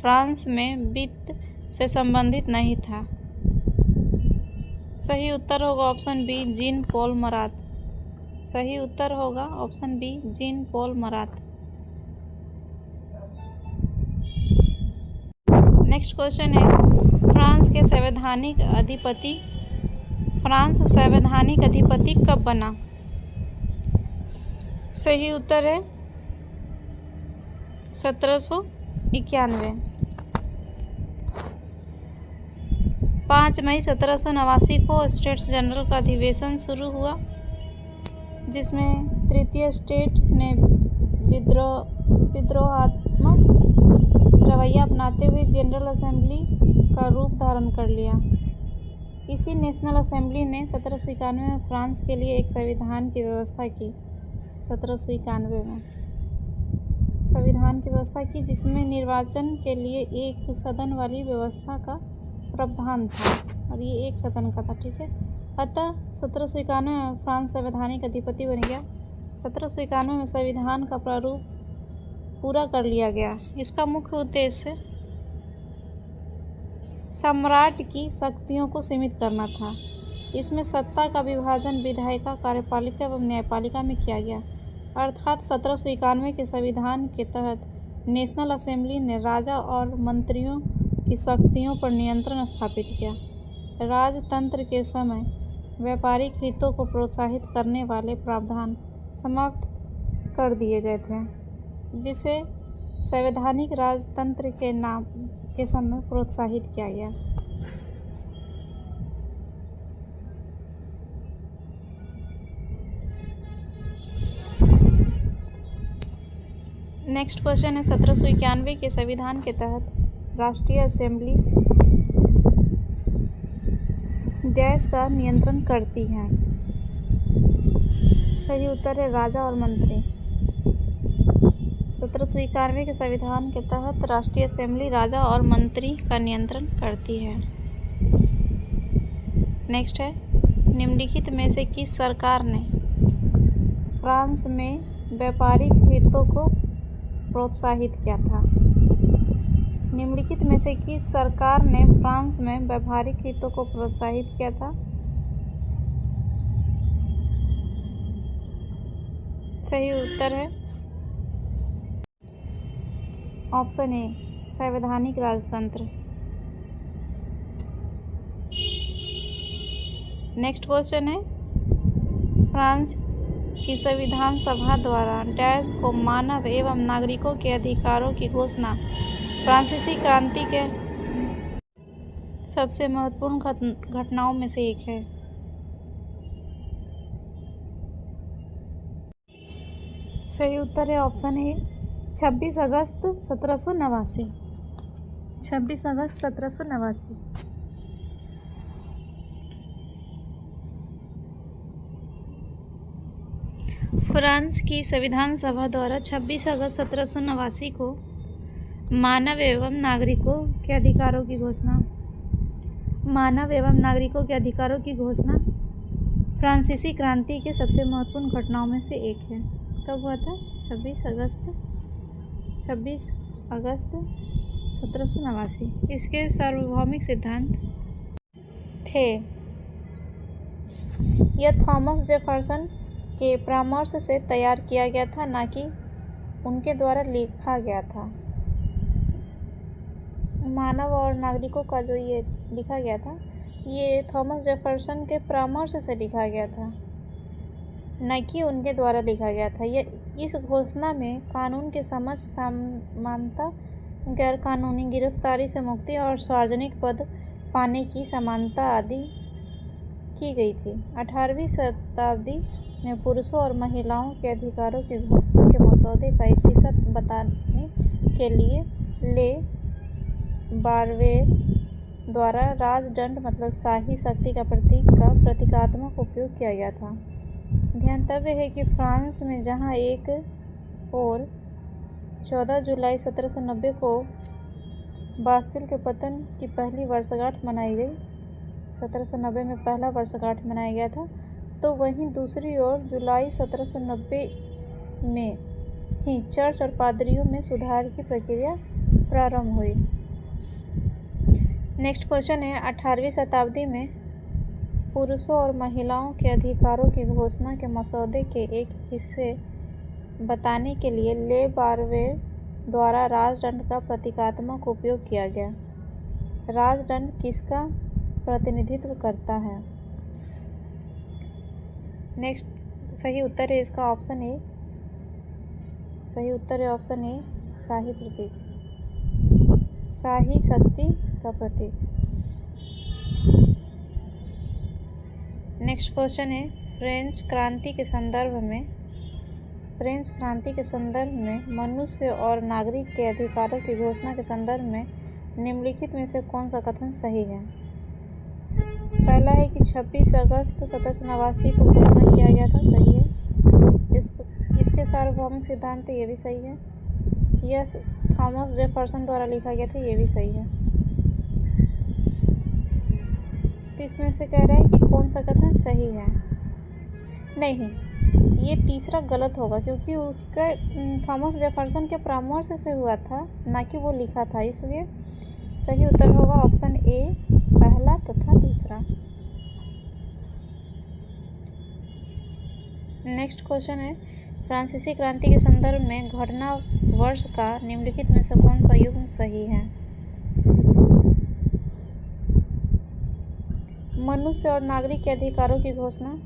फ्रांस में वित्त से संबंधित नहीं था? सही उत्तर होगा option B Jean Paul Marat. सही उत्तर होगा option B Jean Paul Marat. Next question है, फ्रांस संवैधानिक अधिपति कब बना? सही उत्तर है 1791। 5 मई 1789 को स्टेट्स जनरल का अधिवेशन शुरू हुआ, जिसमें तृतीय स्टेट ने विद्रोहात्मक रवैया अपनाते हुए जनरल असेंबली का रूप धारण कर लिया। इसी नेशनल असेंबली ने 1791 में फ्रांस के लिए एक संविधान की व्यवस्था की। 1791 में संविधान की व्यवस्था की, जिसमें निर्वाचन के लिए एक सदन वाली व्यवस्था का प्रावधान था, और ये एक सदन का था। ठीक है, अतः 1791 में फ्रांस संवैधानिक अधिपति बन गया। 1791 में संविधान का प्रारूप पूरा कर लिया गया। इसका मुख्य उद्देश्य सम्राट की शक्तियों को सीमित करना था। इसमें सत्ता का विभाजन विधायिका, कार्यपालिका एवं न्यायपालिका में किया गया। अर्थात 1791 के संविधान के तहत नेशनल असेंबली ने राजा और मंत्रियों की शक्तियों पर नियंत्रण स्थापित किया। राजतंत्र के समय व्यापारिक हितों को प्रोत्साहित करने वाले प्रावधान समाप्त कर दिए गए थे, जिसे संवैधानिक राजतंत्र के नाम के समय प्रोत्साहित किया गया। नेक्स्ट क्वेश्चन है, 1791 के संविधान के तहत राष्ट्रीय असेंबली डैश का नियंत्रण करती है? सही उत्तर है राजा और मंत्री। 1791 के संविधान के तहत राष्ट्रीय असेंबली राजा और मंत्री का नियंत्रण करती है। नेक्स्ट है, निम्नलिखित में से किस सरकार ने फ्रांस में व्यापारिक हितों को प्रोत्साहित किया था? निम्नलिखित में से किस सरकार ने फ्रांस में व्यापारिक हितों को प्रोत्साहित किया था? सही उत्तर है ऑप्शन ए संवैधानिक राजतंत्र। नेक्स्ट क्वेश्चन है, फ्रांस की संविधान सभा द्वारा डैश को मानव एवं नागरिकों के अधिकारों की घोषणा फ्रांसीसी क्रांति के सबसे महत्वपूर्ण घटनाओं में से एक है। सही उत्तर है option A 26 August 1789। 26 August 1789। France की संविधान सभा द्वारा 26 अगस्त 1789 को मानव एवं नागरिकों के अधिकारों की घोषणा फ्रांसीसी क्रांति के सबसे महत्वपूर्ण घटनाओं में से एक है। कब हुआ था? 26 अगस्त 1789। इसके सार्वभौमिक सिद्धांत थे। यह थॉमस जेफरसन के परामर्श से तैयार किया गया था, न कि उनके द्वारा लिखा गया था। मानव और नागरिकों का जो ये लिखा गया था, ये थॉमस जेफरसन के परामर्श से लिखा गया था, न कि उनके द्वारा लिखा गया था। इस घोषणा में कानून के समझ, समानता, गैरकानूनी गिरफ्तारी से मुक्ति और सार्वजनिक पद पाने की समानता आदि की गई थी। 18वीं शताब्दी में पुरुषों और महिलाओं के अधिकारों की घोषणा के मसौदे का एक हिस्सा बताने के लिए ले बारवेर द्वारा राजदंड मतलब शाही शक्ति का प्रतीकात्मक उपयोग किया गया था। ध्यातव्य है कि फ्रांस में जहां एक और 14 जुलाई 1790 को बास्तिल के पतन की पहली वर्षगांठ मनाई गई, 1790 में पहला वर्षगांठ मनाया गया था, तो वहीं दूसरी ओर जुलाई 1790 में ही चर्च और पादरियों में सुधार की प्रक्रिया प्रारंभ हुई। नेक्स्ट क्वेश्चन है, 18वीं शताब्दी में पुरुषों और महिलाओं के अधिकारों की घोषणा के मसौदे के एक हिस्से बताने के लिए ले बारवेर द्वारा राजदंड का प्रतीकात्मक उपयोग किया गया। राजदंड किसका प्रतिनिधित्व करता है? नेक्स्ट सही उत्तर है इसका ऑप्शन ए। सही उत्तर है ऑप्शन ए, शाही प्रतीक, शाही शक्ति का प्रतीक। नेक्स्ट क्वेश्चन है, फ्रेंच क्रांति के संदर्भ में मनुष्य और नागरिक के अधिकारों की घोषणा के संदर्भ में निम्नलिखित में से कौन सा कथन सही है? पहला है कि 26 अगस्त 1789 को घोषणा किया गया था, सही है। इसके सार्वभौमिक सिद्धांत ये भी सही है। यह थॉमस जेफरसन द्वारा लिखा गया था, ये भी सही है। तो इसमें से कह रहा है कि कौन सा कथन सही है? नहीं, ये तीसरा गलत होगा, क्योंकि उसका थॉमस जेफरसन के परामर्श से हुआ था, ना कि वो लिखा था। इसलिए सही उत्तर होगा ऑप्शन ए, पहला तथा दूसरा। नेक्स्ट क्वेश्चन है, फ्रांसीसी क्रांति के संदर्भ में घटना वर्ष का निम्नलिखित में से कौन सा युग्म सही है? मनुष्य और नागरिक के अधिकारों की घोषणा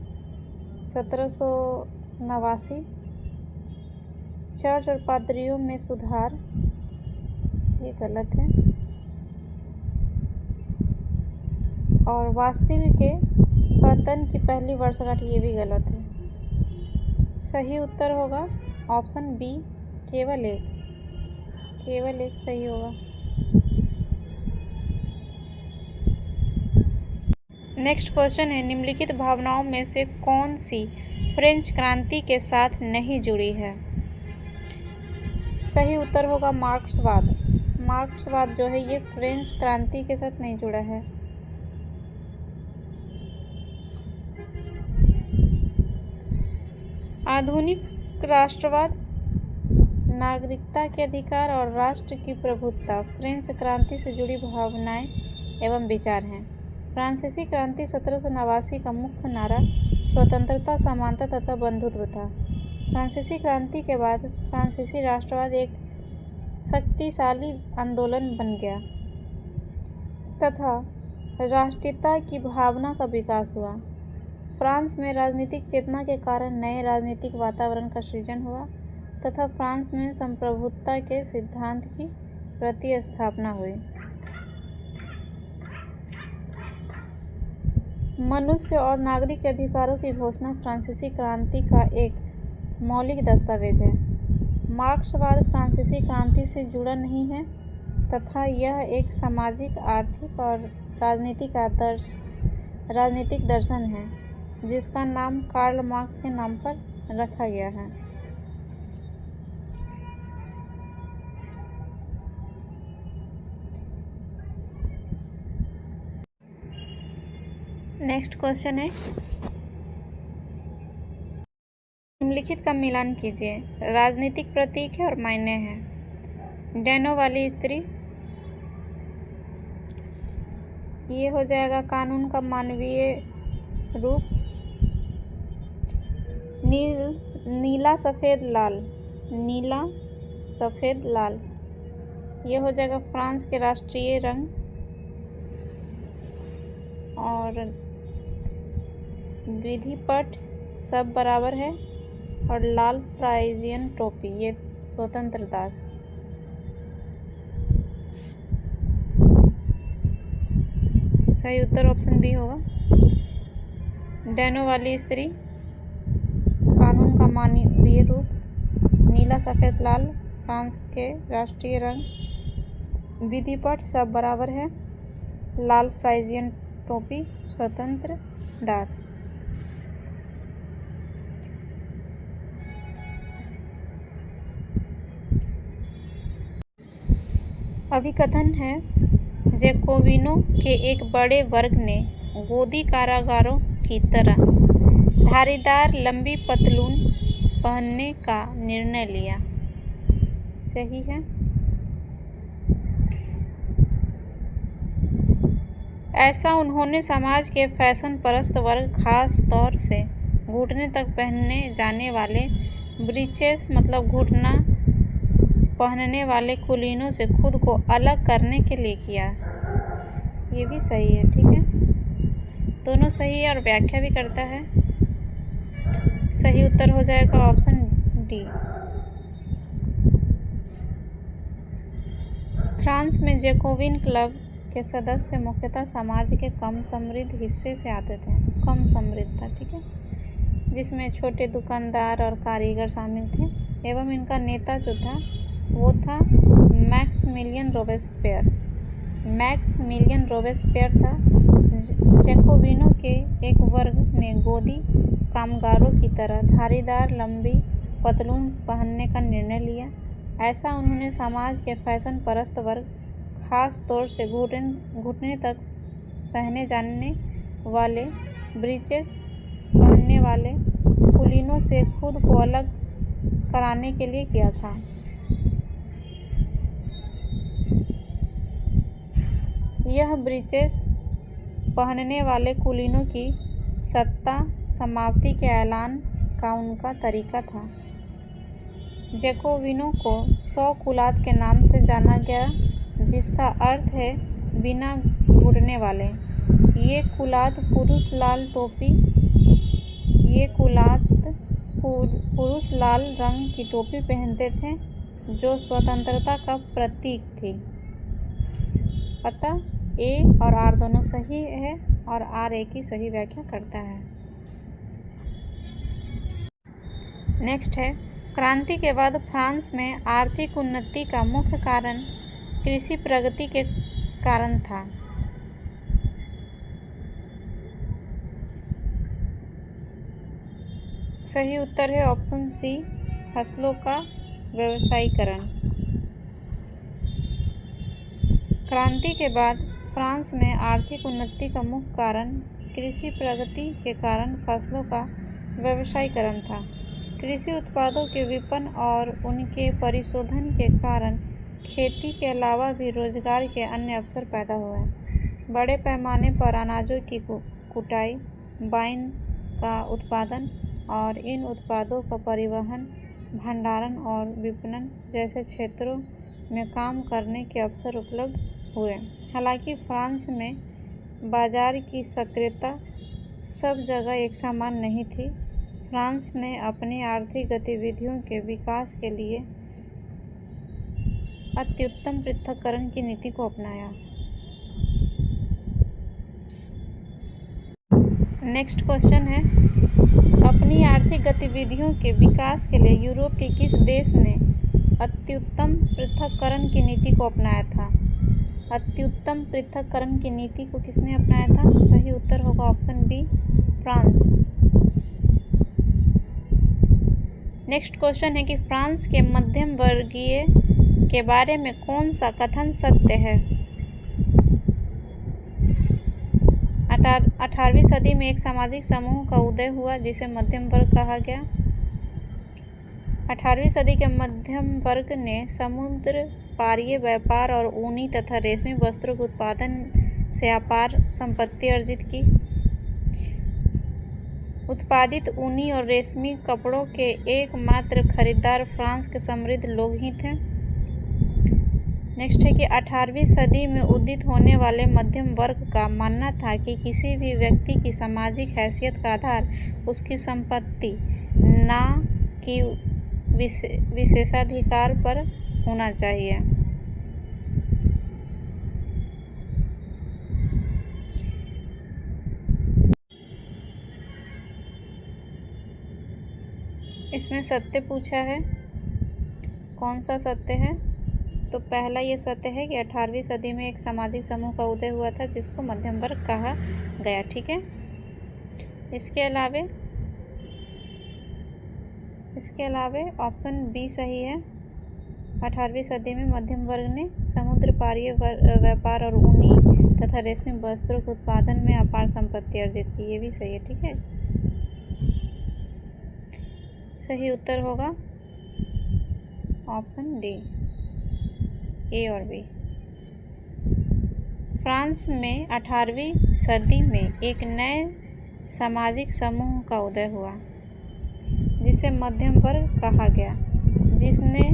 1789, चर्च और पादरियों में सुधार, ये गलत है, और बास्तिल के पतन की पहली वर्षगांठ, ये भी गलत है। सही उत्तर होगा ऑप्शन बी, केवल एक सही होगा। नेक्स्ट क्वेश्चन है, निम्नलिखित भावनाओं में से कौन सी फ्रेंच क्रांति के साथ नहीं जुड़ी है? सही उत्तर होगा मार्क्सवाद। मार्क्सवाद जो है ये फ्रेंच क्रांति के साथ नहीं जुड़ा है। आधुनिक राष्ट्रवाद, नागरिकता के अधिकार और राष्ट्र की प्रभुत्ता फ्रेंच क्रांति से जुड़ी भावनाएं एवं विचार हैं। फ्रांसीसी क्रांति 1789 का मुख्य नारा स्वतंत्रता, समानता तथा बंधुत्व था। फ्रांसीसी क्रांति के बाद फ्रांसीसी राष्ट्रवाद एक शक्तिशाली आंदोलन बन गया तथा राष्ट्रीयता की भावना का विकास हुआ। फ्रांस में राजनीतिक चेतना के कारण नए राजनीतिक वातावरण का सृजन हुआ तथा फ्रांस में संप्रभुत्ता के सिद्धांत की प्रतिस्थापना हुई। मनुष्य और नागरिक के अधिकारों की घोषणा फ्रांसीसी क्रांति का एक मौलिक दस्तावेज है। मार्क्सवाद फ्रांसीसी क्रांति से जुड़ा नहीं है तथा यह एक सामाजिक, आर्थिक और राजनीतिक दर्शन है जिसका नाम कार्ल मार्क्स के नाम पर रखा गया है। नेक्स्ट क्वेश्चन है, निम्नलिखित का मिलान कीजिए। राजनीतिक प्रतीक है और मायने हैं। डैनो वाली स्त्री, ये हो जाएगा कानून का मानवीय रूप। नीला सफ़ेद लाल, नीला सफ़ेद लाल, ये हो जाएगा फ्रांस के राष्ट्रीय रंग। और विधिपट सब बराबर है। और लाल फ्राइजियन टोपी, ये स्वतंत्र दास। सही उत्तर ऑप्शन बी होगा। डैनो वाली स्त्री, कानून का मानवीय रूप, नीला सफ़ेद लाल फ्रांस के राष्ट्रीय रंग, विधिपट सब बराबर है, लाल फ्राइजियन टोपी, स्वतंत्र दास। अभिकथन है, जैकोबिनों के एक बड़े वर्ग ने गोदी कारागारों की तरह धारीदार लंबी पतलून पहनने का निर्णय लिया। सही है। ऐसा उन्होंने समाज के फैशन परस्त वर्ग, खास तौर से घुटने तक पहनने जाने वाले ब्रीचेस मतलब घुटना पहनने वाले कुलीनों से खुद को अलग करने के लिए किया। ये भी सही है, ठीक है। दोनों सही है और व्याख्या भी करता है। सही उत्तर हो जाएगा ऑप्शन डी। फ्रांस में जैकोबिन क्लब के सदस्य मुख्यतः समाज के कम समृद्ध हिस्से से आते थे। कम समृद्ध था, ठीक है, जिसमें छोटे दुकानदार और कारीगर शामिल थे। एवं इनका नेता जो था वो था मैक्समिलियन रोबेस्पियर। मैक्समिलियन रोबेस्पियर था। जैकोबिनों के एक वर्ग ने गोदी कामगारों की तरह धारीदार लंबी पतलून पहनने का निर्णय लिया। ऐसा उन्होंने समाज के फैशन परस्त वर्ग, खास तौर से घुटने तक पहने जाने वाले ब्रीचेस पहनने वाले कुलीनों से खुद को अलग कराने के लिए किया था। यह ब्रीचेस पहनने वाले कुलीनों की सत्ता समाप्ति के ऐलान का उनका तरीका था। जैकोबिनों को 100 कुलात के नाम से जाना गया, जिसका अर्थ है बिना घुटने वाले। ये कुलात पुरुष लाल रंग की टोपी पहनते थे, जो स्वतंत्रता का प्रतीक थी। अतः ए और आर दोनों सही है और आर ए की सही व्याख्या करता है। नेक्स्ट है, क्रांति के बाद फ्रांस में आर्थिक उन्नति का मुख्य कारण कृषि प्रगति के कारण था। सही उत्तर है ऑप्शन सी, फसलों का व्यवसायीकरण। क्रांति के बाद फ्रांस में आर्थिक उन्नति का मुख्य कारण कृषि प्रगति के कारण फसलों का व्यवसायीकरण था। कृषि उत्पादों के विपणन और उनके परिशोधन के कारण खेती के अलावा भी रोजगार के अन्य अवसर पैदा हुए। बड़े पैमाने पर अनाजों की कुटाई, वाइन का उत्पादन और इन उत्पादों का परिवहन, भंडारण और विपणन जैसे क्षेत्रों में काम करने के अवसर उपलब्ध हुए। हालांकि फ्रांस में बाजार की सक्रियता सब जगह एक समान नहीं थी। फ्रांस ने अपनी आर्थिक गतिविधियों के विकास के लिए अत्युत्तम पृथक्करण की नीति को अपनाया। नेक्स्ट क्वेश्चन है, अपनी आर्थिक गतिविधियों के विकास के लिए यूरोप के किस देश ने अत्युत्तम पृथक्करण की नीति को अपनाया था? अत्युत्तम पृथक्करण की नीति को किसने अपनाया था? सही उत्तर होगा option B, France. Next question है कि फ्रांस के मध्यम वर्गीय के बारे में कौन सा कथन सत्य है। 18वीं सदी में एक सामाजिक समूह का उदय हुआ जिसे मध्यम वर्ग कहा गया। 18वीं सदी के मध्यम वर्ग ने समुद्र पारीय व्यापार और ऊनी तथा रेशमी वस्त्रों के उत्पादन से अपार संपत्ति अर्जित की। उत्पादित ऊनी और रेशमी कपड़ों के एकमात्र खरीदार फ्रांस के समृद्ध लोग ही थे। नेक्स्ट है कि 18वीं सदी में उदित होने वाले मध्यम वर्ग का मानना था कि किसी भी व्यक्ति की सामाजिक हैसियत का आधार उसकी संपत्ति न कि विशेषाधिकार पर होना चाहिए। इसमें सत्य पूछा है, कौन सा सत्य है? तो पहला ये सत्य है कि 18वीं सदी में एक सामाजिक समूह का उदय हुआ था जिसको मध्यम वर्ग कहा गया। ठीक है, इसके अलावे ऑप्शन बी सही है। 18वीं सदी में मध्यम वर्ग ने समुद्र पारीय व्यापार और ऊनी तथा रेशमी वस्त्रों के उत्पादन में अपार संपत्ति अर्जित की, ये भी सही है। ठीक है, सही उत्तर होगा ऑप्शन डी, ए और बी। फ्रांस में 18वीं सदी में एक नए सामाजिक समूह का उदय हुआ जिसे मध्यम वर्ग कहा गया, जिसने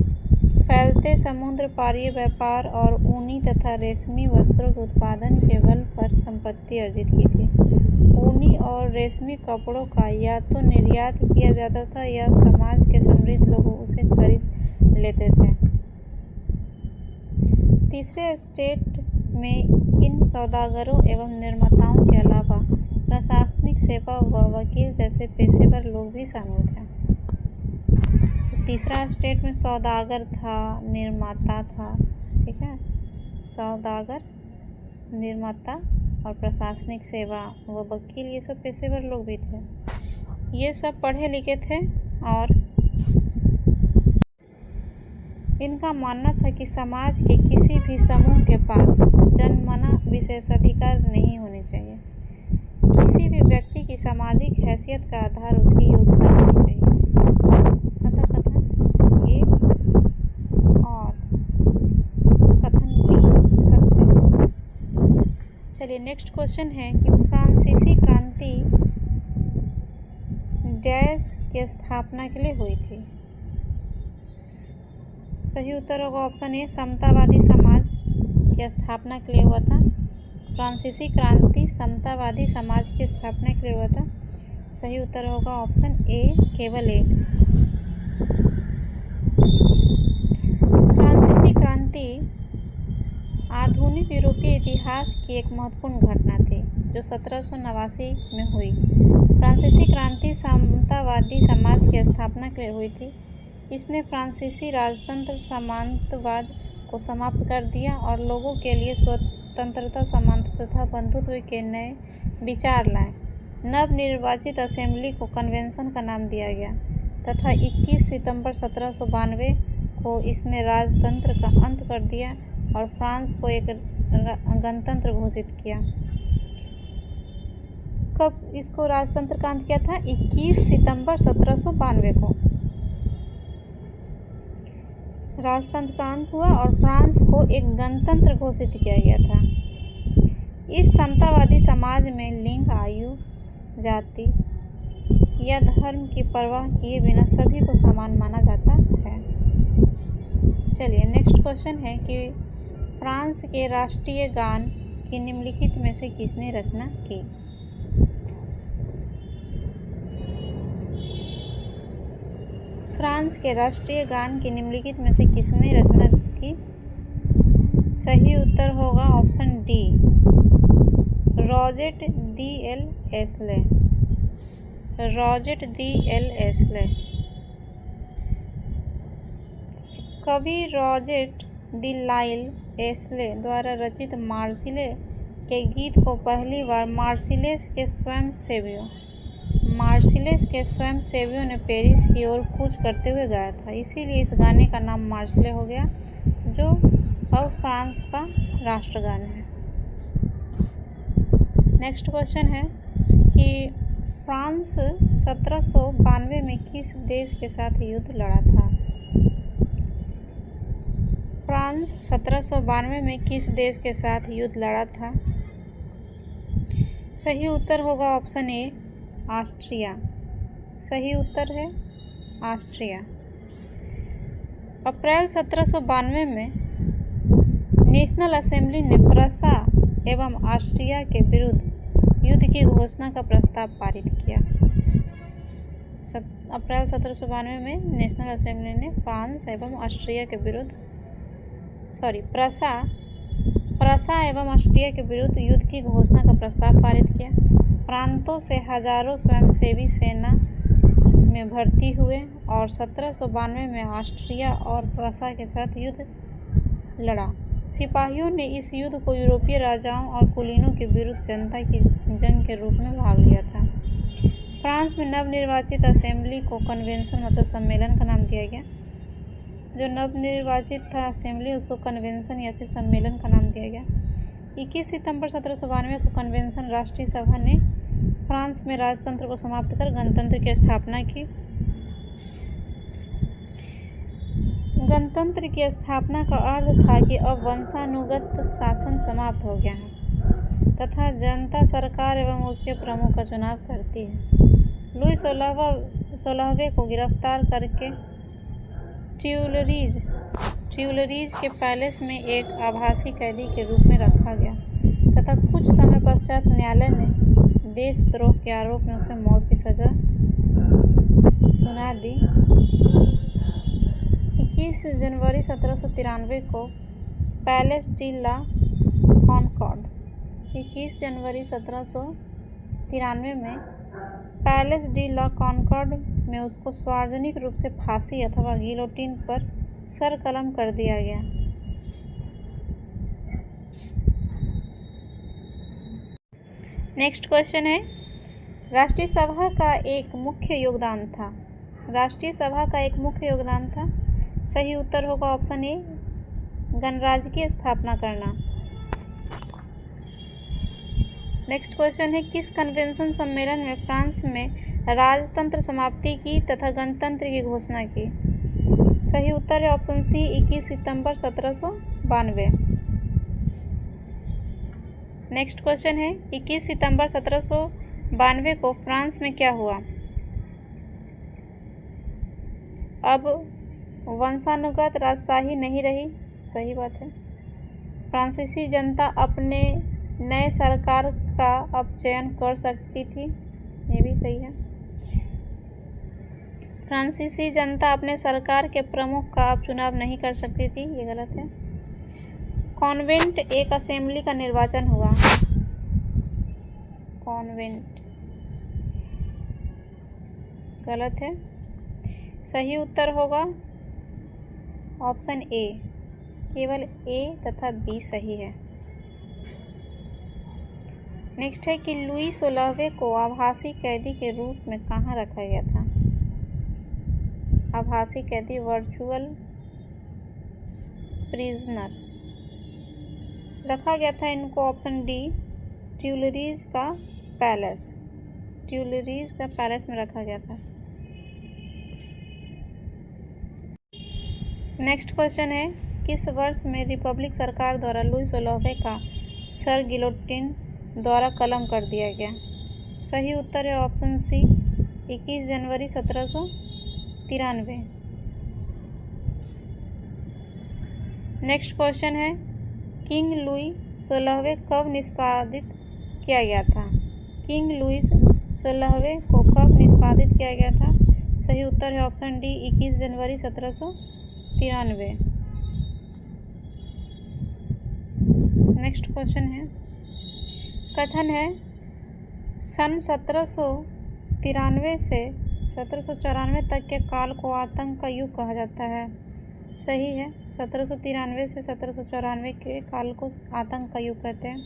फैलते समुद्र पारीय व्यापार और ऊनी तथा रेशमी वस्त्रों के उत्पादन के बल पर संपत्ति अर्जित की थी। ऊनी और रेशमी कपड़ों का या तो निर्यात किया जाता था या समाज के समृद्ध लोग उसे खरीद लेते थे। तीसरे स्टेट में इन सौदागरों एवं निर्माताओं के अलावा प्रशासनिक सेवा व वकील जैसे पेशेवर लोग भी शामिल थे। तीसरा स्टेट में सौदागर था, निर्माता था। ठीक है, सौदागर, निर्माता और प्रशासनिक सेवा व वकील, ये सब पेशेवर लोग भी थे। ये सब पढ़े लिखे थे और इनका मानना था कि समाज के किसी भी समूह के पास जन्मना विशेषाधिकार नहीं होने चाहिए। किसी भी व्यक्ति की सामाजिक हैसियत का आधार उसकी योग्यता होनी चाहिए। अतः कथन एक और कथन बी सत्य। चलिए नेक्स्ट क्वेश्चन है कि फ्रांसीसी क्रांति डैश की स्थापना के लिए हुई थी। सही उत्तर होगा ऑप्शन ए, समतावादी समाज की स्थापना के लिए हुआ था। फ्रांसीसी क्रांति समतावादी समाज की स्थापना के लिए हुआ था। सही उत्तर होगा ऑप्शन ए, केवल एक। फ्रांसीसी क्रांति आधुनिक यूरोपीय इतिहास की एक महत्वपूर्ण घटना थी जो 1789 में हुई। फ्रांसीसी क्रांति समतावादी समाज की स्थापना के लिए हुई थी। इसने फ्रांसीसी राजतंत्र सामंतवाद को समाप्त कर दिया और लोगों के लिए स्वतंत्रता, समानता तथा बंधुत्व के नए विचार लाए। नवनिर्वाचित असेंबली को कन्वेंशन का नाम दिया गया तथा 21 सितंबर 1792 को इसने राजतंत्र का अंत कर दिया और फ्रांस को एक गणतंत्र घोषित किया। कब इसको राजतंत्र का अंत किया था? 21 सितंबर 1792 को राजतंत्र का अंत हुआ और फ्रांस को एक गणतंत्र घोषित किया गया था। इस समतावादी समाज में लिंग, आयु, जाति या धर्म की परवाह किए बिना सभी को समान माना जाता है। चलिए नेक्स्ट क्वेश्चन है कि फ्रांस के राष्ट्रीय गान की निम्नलिखित में से किसने रचना की? फ्रांस के राष्ट्रीय गान की निम्नलिखित में से किसने रचना की? सही उत्तर होगा option D, Roget the L Astley. Roget the L Astley. कवि रॉजेट दी लाइल एस्ले द्वारा रचित मार्सिले के गीत को पहली बार मार्सिलेस के स्वयंसेवियों मार्सिलेस के स्वयंसेवियों ने पेरिस की ओर कूच करते हुए गाया था, इसीलिए इस गाने का नाम मार्सिले हो गया, जो अब फ्रांस का राष्ट्रगान है। नेक्स्ट क्वेश्चन है कि फ्रांस 1792 में किस देश के साथ युद्ध लड़ा था? फ्रांस 1792 में किस देश के साथ युद्ध लड़ा था? सही उत्तर होगा ऑप्शन ए, ऑस्ट्रिया। सही उत्तर है ऑस्ट्रिया। अप्रैल 1792 में नेशनल असेंबली ने प्रसा एवं ऑस्ट्रिया के विरुद्ध युद्ध की घोषणा का प्रस्ताव पारित किया। अप्रैल 1792 में नेशनल असेंबली ने फ्रांस एवं ऑस्ट्रिया के विरुद्ध प्रसा एवं ऑस्ट्रिया के विरुद्ध युद्ध की घोषणा का प्रस्ताव पारित किया। प्रांतों से हजारों स्वयंसेवी सेना में भर्ती हुए और 1792 में ऑस्ट्रिया और प्रसा के साथ युद्ध लड़ा। सिपाहियों ने इस युद्ध को यूरोपीय राजाओं और कुलीनों के विरुद्ध जनता की जंग के रूप में भाग लिया था। फ्रांस में नवनिर्वाचित असेंबली को कन्वेंशन मतलब सम्मेलन का नाम दिया गया। जो नवनिर्वाचित था असेंबली, उसको कन्वेंशन या फिर सम्मेलन का नाम दिया गया। 21 सितंबर 1792 को कन्वेंशन राष्ट्रीय सभा ने फ्रांस में राजतंत्र को समाप्त कर गणतंत्र की स्थापना की। गणतंत्र की स्थापना का अर्थ था कि अब वंशानुगत शासन समाप्त हो गया है तथा जनता सरकार एवं उसके प्रमुख का चुनाव करती है। लुई 16वें को गिरफ्तार करके ट्यूलरीज के पैलेस में एक आभासी कैदी के रूप में रखा गया तथा कुछ समय पश्चात न्यायालय ने देशद्रोह के आरोप में उसे मौत की सजा सुना दी। 21 जनवरी 1793 को पैलेस डी ला कॉनकॉर्ड 21 जनवरी 1793 में पैलेस डी ला कॉनकॉर्ड में उसको सार्वजनिक रूप से फांसी अथवा गिलोटिन पर सरकलम कर दिया गया। नेक्स्ट क्वेश्चन है, राष्ट्रीय सभा का एक मुख्य योगदान था। राष्ट्रीय सभा का एक मुख्य योगदान था। सही उत्तर होगा ऑप्शन ए, गणराज्य की स्थापना करना। नेक्स्ट क्वेश्चन है, किस कन्वेंशन सम्मेलन में फ्रांस में राजतंत्र समाप्ति की तथा गणतंत्र की घोषणा की? सही उत्तर है ऑप्शन सी, 21 सितंबर 1792। नेक्स्ट क्वेश्चन है, 21 सितंबर 1792 को फ्रांस में क्या हुआ? अब वंशानुगत राजशाही नहीं रही। सही बात है। फ्रांसीसी जनता अपने नए सरकार का अब चयन कर सकती थी। ये भी सही है। फ्रांसीसी जनता अपने सरकार के प्रमुख का अब चुनाव नहीं कर सकती थी। ये गलत है। कॉन्वेंट एक असेंबली का निर्वाचन हुआ। कॉन्वेंट गलत है। सही उत्तर होगा ऑप्शन ए, केवल ए तथा बी सही है। नेक्स्ट है कि लुई 16वें को आभासी कैदी के रूप में कहाँ रखा गया था? आभासी कैदी वर्चुअल प्रिजनर रखा गया था इनको ऑप्शन डी, ट्यूलरीज का पैलेस। ट्यूलरीज का पैलेस में रखा गया था। नेक्स्ट क्वेश्चन है, किस वर्ष में रिपब्लिक सरकार द्वारा लुई 16वें का सर गिलोटिन द्वारा कलम कर दिया गया? सही उत्तर है ऑप्शन सी, 21 जनवरी 1793। नेक्स्ट क्वेश्चन है, किंग लुई 16वें कब निष्पादित किया गया था? किंग लुई 16वें को कब निष्पादित किया गया था? सही उत्तर है ऑप्शन डी, 21 जनवरी 1793। नेक्स्ट क्वेश्चन है, कथन है सन 1793 से 1794 तक के काल को आतंक का युग कहा जाता है। सही है। 1793 से 1794 के काल को आतंक का युग कहते हैं।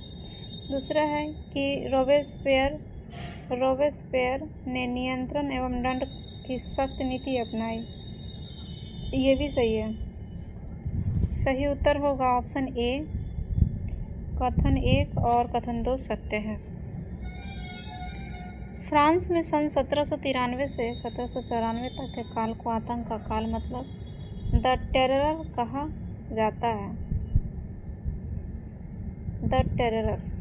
दूसरा है कि रोबेस्पियर रोबेस्पियर ने नियंत्रण एवं दंड की सख्त नीति अपनाई। ये भी सही है। सही उत्तर होगा ऑप्शन ए। कथन 1 और कथन 2 सत्य है। फ्रांस में सन 1793 से 1794 तक के काल को आतंक का काल मतलब द टेरर कहा जाता है। The terror.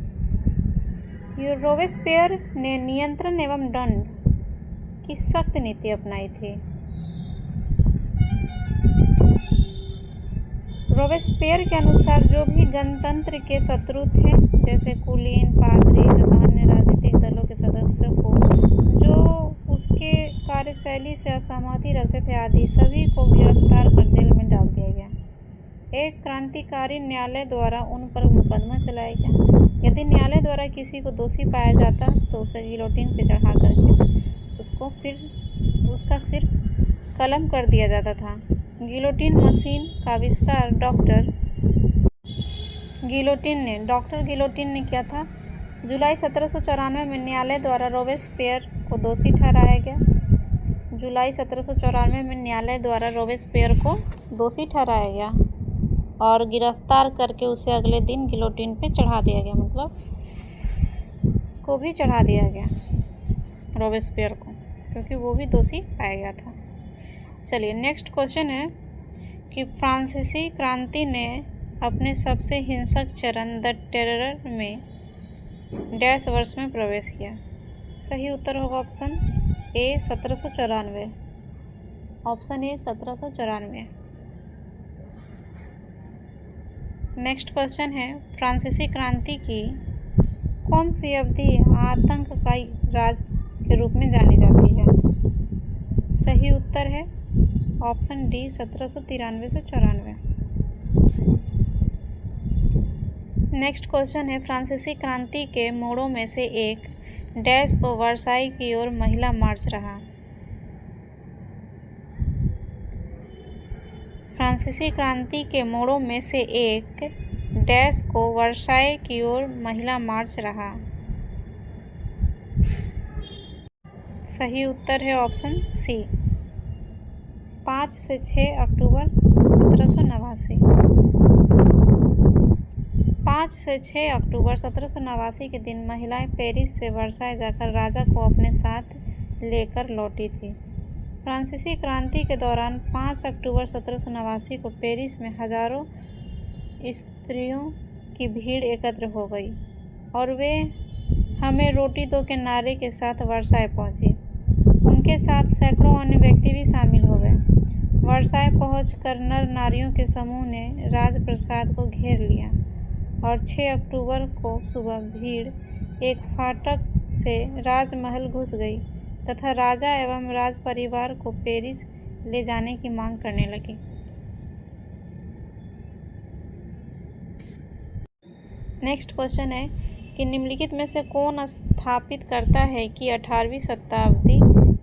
रोबेस्पियर ने नियंत्रण एवं दंड की सख्त नीति अपनाई थी। रोबेस्पियर के अनुसार जो भी गणतंत्र के शत्रु थे, जैसे कुलीन, पादरी तथा अन्य राजनीतिक दलों के सदस्यों को जो उसके कार्यशैली से असहमति रखते थे आदि, सभी को गिरफ्तार कर जेल में डाल दिया गया। एक क्रांतिकारी न्यायालय द्वारा उन पर मुकदमा चलाया गया। यदि न्यायालय द्वारा किसी को दोषी पाया जाता तो उसे गिलोटिन पर चढ़ा करके उसको फिर उसका सिर कलम कर दिया जाता था। गिलोटिन मशीन का आविष्कार डॉक्टर गिलोटिन ने किया था। जुलाई 1794 में न्यायालय द्वारा रोबेस्पियर को दोषी ठहराया गया। जुलाई 1794 में न्यायालय द्वारा रोबेस्पियर को दोषी ठहराया गया और गिरफ्तार करके उसे अगले दिन गिलोटिन पे चढ़ा दिया गया, मतलब उसको भी चढ़ा दिया गया रोबेस्पियर को, क्योंकि वो भी दोषी पाया गया था। चलिए नेक्स्ट क्वेश्चन है कि फ्रांसीसी क्रांति ने अपने सबसे हिंसक चरण द टेरर में डैश वर्ष में प्रवेश किया। सही उत्तर होगा option A 1794। Option A 1794। Next question है फ्रांसीसी क्रांति की कौन सी अवधि आतंक का राज के रूप में जानी जाती है। सही उत्तर है ऑप्शन डी 1793 से 94। नेक्स्ट क्वेश्चन है फ्रांसीसी क्रांति के मोड़ों में से एक डैश को वर्साई की ओर महिला मार्च रहा। फ्रांसीसी क्रांति के मोड़ों में से एक डैश को वर्साई की ओर महिला मार्च रहा। सही उत्तर है ऑप्शन सी 5 से 6 अक्टूबर 1789। 5 से 6 अक्टूबर 1789 के दिन महिलाएं पेरिस से वर्साई जाकर राजा को अपने साथ लेकर लौटी थी। फ्रांसीसी क्रांति के दौरान 5 अक्टूबर 1789 को पेरिस में हजारों स्त्रियों की भीड़ एकत्र हो गई और वे हमें रोटी दो के नारे के साथ वर्साई पहुंची। उनके साथ सैकड़ों अन्य व्यक्ति भी शामिल हो गए। वर्साई पहुंचकर नर नारियों के समूह ने राजप्रासाद को घेर लिया और 6 अक्टूबर को सुबह भीड़ एक फाटक से राजमहल घुस गई तथा राजा एवं राज परिवार को पेरिस ले जाने की मांग करने लगी। नेक्स्ट क्वेश्चन है कि निम्नलिखित में से कौन स्थापित करता है कि 18वीं शताब्दी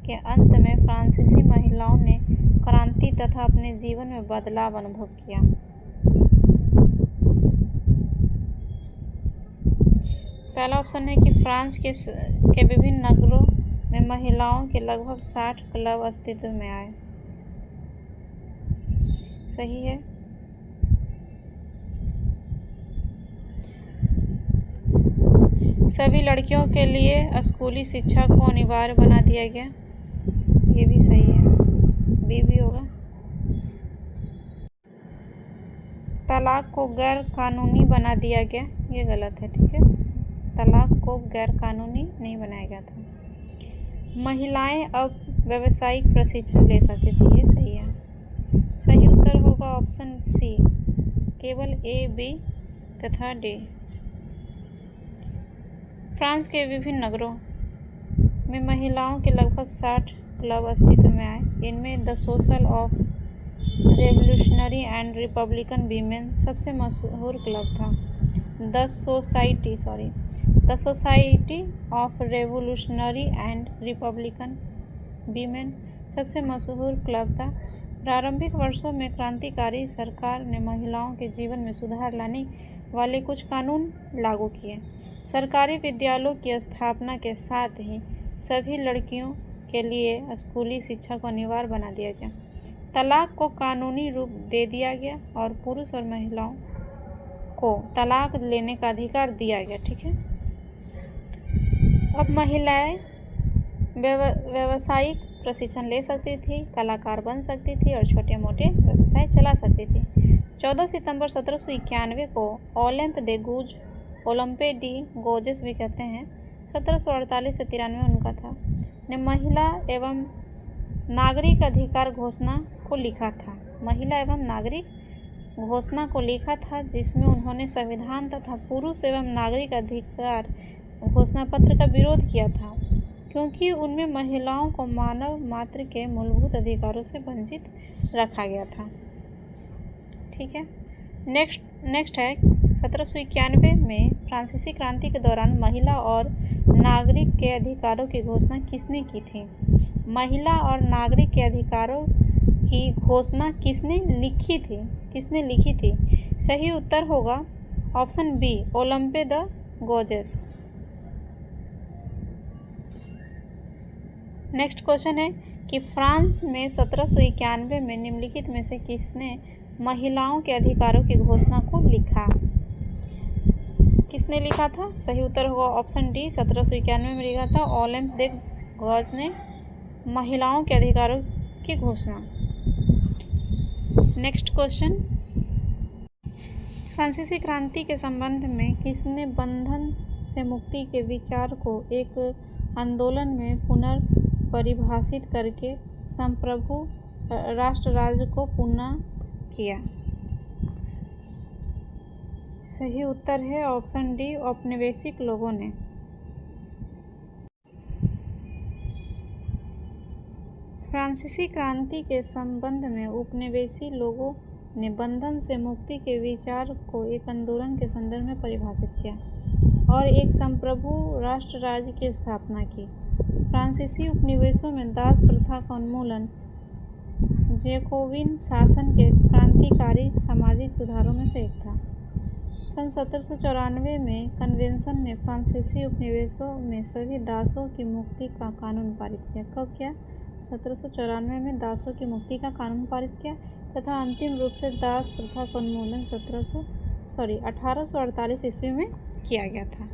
के अंत में फ्रांसीसी महिलाओं ने क्रांति तथा अपने जीवन में बदलाव अनुभव किया। पहला ऑप्शन है कि फ्रांस के विभिन्न नगरों में महिलाओं के लगभग 60 क्लब अस्तित्व में आए। सही है। सभी लड़कियों के लिए स्कूली शिक्षा को अनिवार्य बना दिया गया। ये भी सही है, बी भी होगा। तलाक को गैर कानूनी बना दिया गया, ये गलत है, ठीक है। तलाक को गैर कानूनी नहीं बनाया गया था। महिलाएं अब व्यावसायिक प्रशिक्षण ले सकती थी, ये सही है। सही उत्तर होगा ऑप्शन सी, केवल ए, बी तथा डी। फ्रांस के विभिन्न नगरों में महिलाओं के लगभग 60 क्लब अस्तित्व में आए। इनमें the social of revolutionary and Republican women सबसे मशहूर क्लब था। The society of revolutionary and Republican women सबसे मशहूर क्लब था। प्रारंभिक वर्षों में क्रांतिकारी सरकार ने महिलाओं के जीवन में सुधार लाने वाले कुछ कानून लागू किए। सरकारी विद्यालयों की स्थापना के साथ ही सभी लड़कियों के लिए स्कूली शिक्षा को अनिवार्य बना दिया गया। तलाक को कानूनी रूप दे दिया गया और पुरुष और महिलाओं को तलाक लेने का अधिकार दिया गया। ठीक है, अब महिलाएं व्यावसायिक प्रशिक्षण ले सकती थी, कलाकार बन सकती थी और छोटे मोटे व्यवसाय चला सकती थी। 14 सितंबर 1791 को ओलंपे डी गोजेस भी कहते हैं, 1748 से 93 उनका था, ने महिला एवं नागरिक अधिकार घोषणा को लिखा था। महिला एवं नागरिक घोषणा को लिखा था, जिसमें उन्होंने संविधान तथा पुरुष एवं नागरिक अधिकार घोषणा पत्र का विरोध किया था, क्योंकि उनमें महिलाओं को मानव मात्र के मूलभूत अधिकारों से वंचित रखा गया था। ठीक है, नेक्स्ट है 1791 में फ्रांसीसी क्रांति के दौरान महिला और नागरिक के अधिकारों की घोषणा किसने की थी? महिला और नागरिक के अधिकारों की घोषणा किसने लिखी थी? सही उत्तर होगा option B, Olympe de Gouges. Next question है कि फ्रांस में 1791 में निम्नलिखित में से किसने महिलाओं के अधिकारों की घोषणा को लिखा? किसने लिखा था? सही उत्तर होगा ऑप्शन डी, 1791 में लिखा था ओलंपे द गोजेस ने महिलाओं के अधिकारों की घोषणा। नेक्स्ट क्वेश्चन, फ्रांसीसी क्रांति के संबंध में किसने बंधन से मुक्ति के विचार को एक आंदोलन में पुनर्परिभाषित करके संप्रभु राष्ट्र राज्य को पुनः किया? सही उत्तर है ऑप्शन डी, औपनिवेशिक लोगों ने। फ्रांसीसी क्रांति के संबंध में उपनिवेशी लोगों ने बंधन से मुक्ति के विचार को एक आंदोलन के संदर्भ में परिभाषित किया और एक संप्रभु राष्ट्र राज्य की स्थापना की। फ्रांसीसी उपनिवेशों में दास प्रथा का उन्मूलन जैकोबिन शासन के क्रांतिकारी सामाजिक सुधारों में से एक था। सन 1794 में कन्वेंशन ने फ्रांसीसी उपनिवेशों में सभी दासों की मुक्ति का कानून पारित किया। कब किया? 1794 में दासों की मुक्ति का कानून पारित किया तथा अंतिम रूप से दास प्रथा का उन्मूलन 1848 ईस्वी में किया गया था।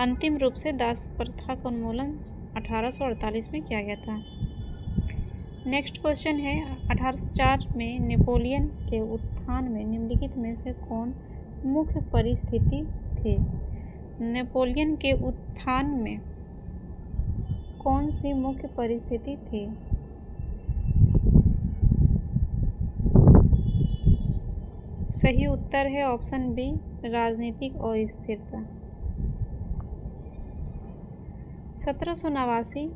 अंतिम रूप से दास प्रथा का उन्मूलन 1848 में किया गया था। नेक्स्ट क्वेश्चन है 1804 में नेपोलियन के उत्थान में निम्नलिखित में से कौन मुख्य परिस्थिति थी? नेपोलियन के उत्थान में कौन सी मुख्य परिस्थिति थी? सही उत्तर है ऑप्शन बी, राजनीतिक अस्थिरता। 1789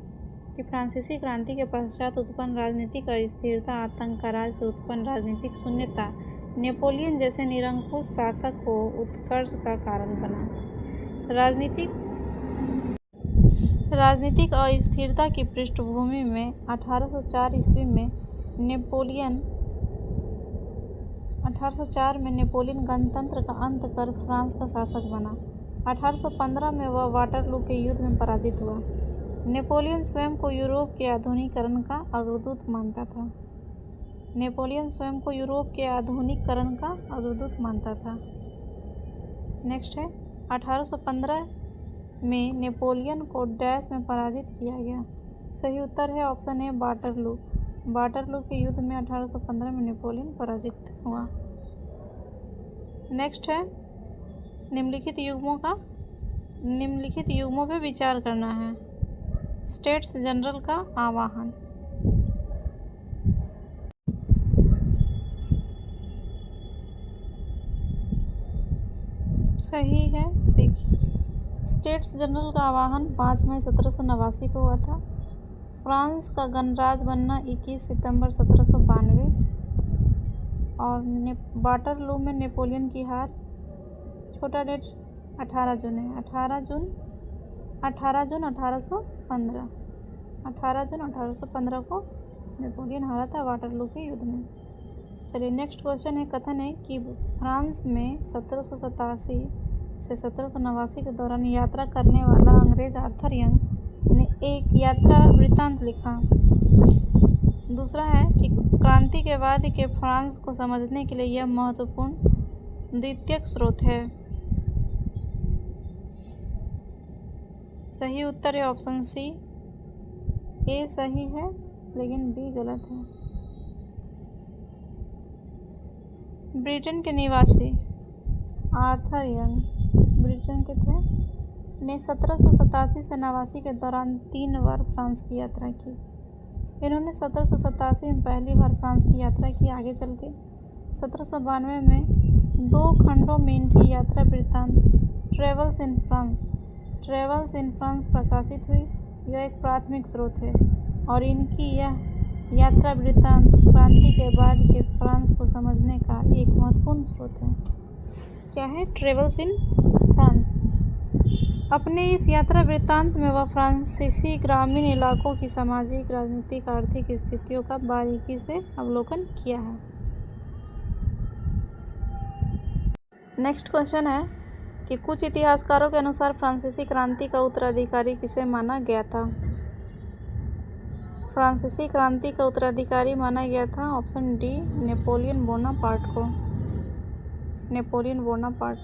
की फ्रांसीसी क्रांति के पश्चात उत्पन्न राजनीतिक अस्थिरता, आतंक राज से उत्पन्न राजनीतिक शून्यता नेपोलियन जैसे निरंकुश शासक को उत्कर्ष का कारण बना। राजनीतिक अस्थिरता की पृष्ठभूमि में 1804 ईस्वी में नेपोलियन गणतंत्र का अंत कर फ्रांस का शासक बना। 1815 में वह वाटरलू के युद्ध में पराजित हुआ। नेपोलियन स्वयं को यूरोप के आधुनिकीकरण का अग्रदूत मानता था। नेक्स्ट है 1815 में नेपोलियन को डैश में पराजित किया गया। सही उत्तर है ऑप्शन ए, वाटरलू के युद्ध में 1815 में नेपोलियन पराजित हुआ। नेक्स्ट है निम्नलिखित युग्मों पर विचार करना है। स्टेट्स जनरल का आह्वान। सही है, देखिए स्टेट्स जनरल का आह्वान 5 मई 1789 को हुआ था। फ्रांस का गणराज्य बनना 21 सितंबर 1792 और वाटरलू में नेपोलियन की हार। छोटा डेट 18 जून है, 18 जून 1815 को नेपोलियन हारा था वाटरलू के युद्ध में। चलिए नेक्स्ट क्वेश्चन है, कथन है कि फ्रांस में 1787 से 1789 के दौरान यात्रा करने वाला अंग्रेज आर्थर यंग ने एक यात्रा वृत्तांत लिखा। दूसरा है कि क्रांति के बाद के फ्रांस को समझने के लिए यह महत्वपूर्ण द्वितीयक स्रोत है। सही उत्तर है ऑप्शन सी। ए सही है लेकिन बी गलत है। ब्रिटेन के निवासी आर्थर यंग ब्रिटेन के थे ने 1787 से 89 के दौरान 3 बार फ्रांस की यात्रा की। इन्होंने 1787 में पहली बार फ्रांस की यात्रा की। आगे चल के 1792 में 2 खंडों में इनकी यात्रा वृत्तांत ट्रेवल्स इन फ्रांस प्रकाशित हुई। यह एक प्राथमिक स्रोत है और इनकी यह यात्रा वृत्तांत क्रांति के बाद के फ्रांस को समझने का एक महत्वपूर्ण स्रोत है। क्या है? Travels in France. अपने इस यात्रा वृत्तांत में वह फ्रांसीसी ग्रामीण इलाकों की सामाजिक, राजनीतिक, आर्थिक स्थितियों का बारीकी से अवलोकन किया है। नेक्स्ट क्वेश्चन है कि कुछ इतिहासकारों के अनुसार फ्रांसीसी क्रांति का उत्तराधिकारी किसे माना गया था? फ्रांसीसी क्रांति का उत्तराधिकारी माना गया था ऑप्शन डी नेपोलियन बोनापार्ट को। Napoleon Bonaparte.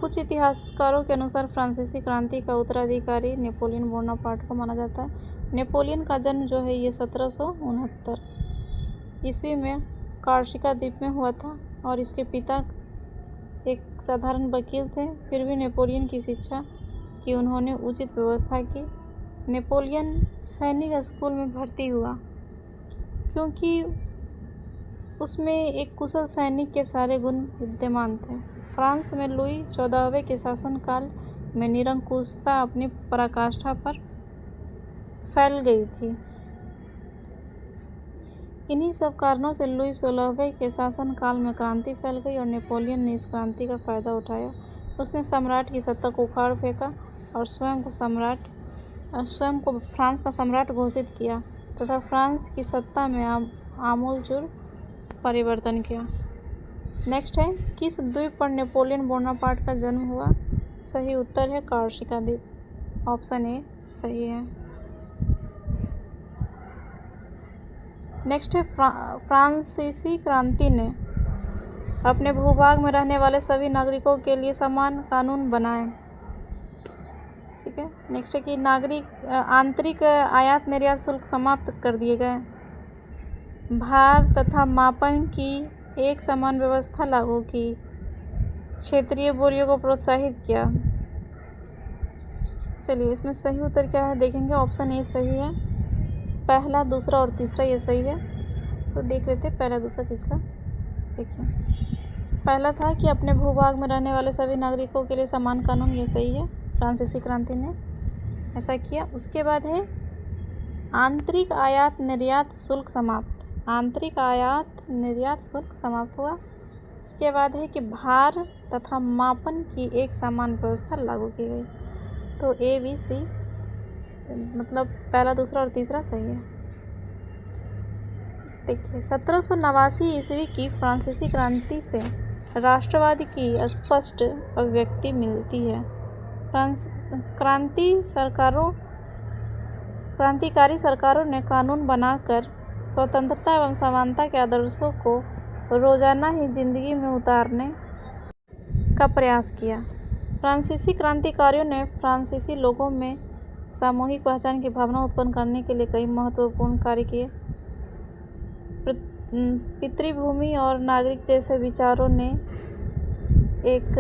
कुछ इतिहासकारों के अनुसार फ्रांसीसी क्रांति का उत्तराधिकारी नेपोलियन बोनापार्ट को माना जाता है। नेपोलियन का जन्म जो है ये 1769 ईस्वी में कार्सिका द्वीप में हुआ था और इसके पिता एक साधारण वकील थे। फिर भी नेपोलियन की शिक्षा की उन्होंने उचित व्यवस्था की। नेपोलियन सैनिक स्कूल में भर्ती हुआ क्योंकि उसमें एक कुशल सैनिक के सारे गुण विद्यमान थे। फ्रांस में लुई 14वें के शासनकाल में निरंकुशता अपनी पराकाष्ठा पर फैल गई थी। इन्हीं सब कारणों से लुई 16वें के शासनकाल में क्रांति फैल गई और नेपोलियन ने इस क्रांति का फायदा उठाया। उसने सम्राट की सत्ता को उखाड़ फेंका और स्वयं को फ्रांस का सम्राट घोषित किया तथा फ्रांस की सत्ता में आमूलचूल परिवर्तन किया। नेक्स्ट है, किस द्वीप पर नेपोलियन बोनापार्ट का जन्म हुआ? सही उत्तर है कार्सिका द्वीप। ऑप्शन ए सही है। नेक्स्ट है, फ्रांसीसी क्रांति ने अपने भूभाग में रहने वाले सभी नागरिकों के लिए समान कानून बनाए। ठीक है। नेक्स्ट है कि आंतरिक आयात निर्यात शुल्क समाप्त कर दिए गए। भार तथा मापन की एक समान व्यवस्था लागू की। क्षेत्रीय बोलियों को प्रोत्साहित किया। चलिए इसमें सही उत्तर क्या है देखेंगे। ऑप्शन ए सही है। पहला, दूसरा और तीसरा ये सही है। तो देख लेते हैं पहला, दूसरा, तीसरा। देखिए, पहला था कि अपने भूभाग में रहने वाले सभी नागरिकों के लिए समान कानून, ये सही है। फ्रांसीसी क्रांति ने ऐसा किया। उसके बाद है आंतरिक आयात निर्यात शुल्क समाप्त। आंतरिक आयात निर्यात शुल्क समाप्त हुआ। उसके बाद है कि भार तथा मापन की एक समान व्यवस्था लागू की गई। तो ए, बी, सी मतलब पहला, दूसरा और तीसरा सही है। देखिए, 1789 ईस्वी की फ्रांसीसी क्रांति से राष्ट्रवाद की स्पष्ट अभिव्यक्ति मिलती है। क्रांतिकारी सरकारों ने कानून बनाकर स्वतंत्रता एवं समानता के आदर्शों को रोजाना ही जिंदगी में उतारने का प्रयास किया। फ्रांसीसी क्रांतिकारियों ने फ्रांसीसी लोगों में सामूहिक पहचान की भावना उत्पन्न करने के लिए कई महत्वपूर्ण कार्य किए। पितृभूमि और नागरिक जैसे विचारों ने एक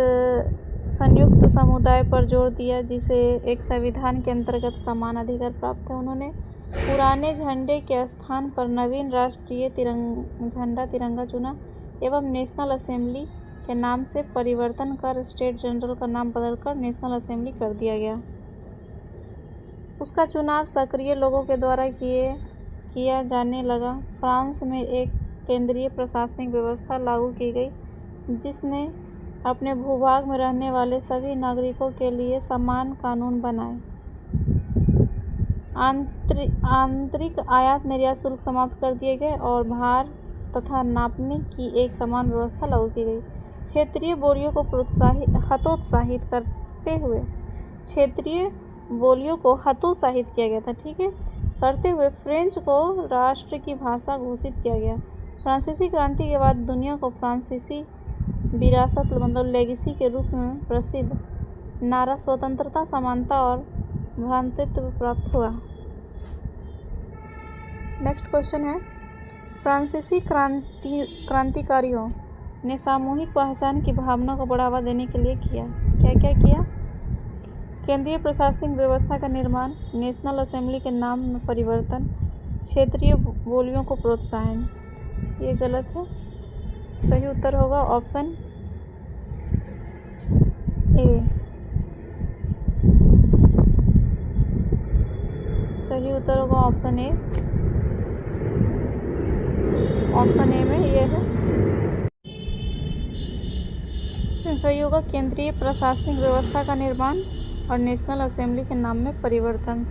संयुक्त समुदाय पर जोर दिया जिसे एक संविधान के अंतर्गत समान अधिकार प्राप्त है। उन्होंने पुराने झंडे के स्थान पर नवीन राष्ट्रीय झंडा तिरंगा चुना एवं नेशनल असेंबली के नाम से परिवर्तन कर स्टेट जनरल का नाम बदलकर नेशनल असेंबली कर दिया गया। उसका चुनाव सक्रिय लोगों के द्वारा किया जाने लगा। फ्रांस में एक केंद्रीय प्रशासनिक व्यवस्था लागू की गई जिसने अपने भूभाग में रहने वाले सभी नागरिकों के लिए समान कानून बनाए। आंतरिक आयात निर्यात शुल्क समाप्त कर दिए गए और भार तथा नापने की एक समान व्यवस्था लागू की गई। क्षेत्रीय बोलियों को हतोत्साहित करते हुए क्षेत्रीय बोलियों को हतोत्साहित किया गया था, ठीक है, करते हुए फ्रेंच को राष्ट्र की भाषा घोषित किया गया। फ्रांसीसी क्रांति के बाद दुनिया को फ्रांसीसी विरासत मतलब लेगेसी के रूप में प्रसिद्ध नारा स्वतंत्रता, समानता और भ्रातृत्व प्राप्त हुआ। नेक्स्ट क्वेश्चन है, फ्रांसीसी क्रांतिकारियों ने सामूहिक पहचान की भावना को बढ़ावा देने के लिए क्या क्या किया? केंद्रीय प्रशासनिक व्यवस्था का निर्माण, नेशनल असेंबली के नाम में परिवर्तन, क्षेत्रीय बोलियों को प्रोत्साहन। ये गलत है, सही उत्तर होगा ऑप्शन ए। सही उत्तर होगा ऑप्शन ए। ऑप्शन ए में ये है। इसमें सही होगा केंद्रीय प्रशासनिक व्यवस्था का निर्माण और नेशनल असेंबली के नाम में परिवर्तन।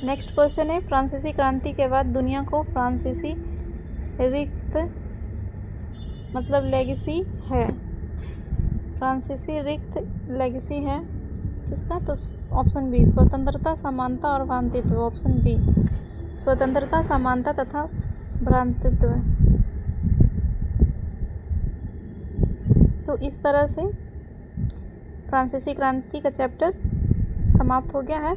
नेक्स्ट क्वेश्चन है, फ्रांसीसी क्रांति के बाद दुनिया को फ्रांसीसी रिक्त मतलब लेगेसी है। फ्रांसीसी रिक्त लेगेसी है किसका? तो ऑप्शन बी, स्वतंत्रता, समानता और भ्रातृत्व। ऑप्शन बी, स्वतंत्रता, समानता तथा भ्रातृत्व। तो इस तरह से फ्रांसीसी क्रांति का चैप्टर समाप्त हो गया है।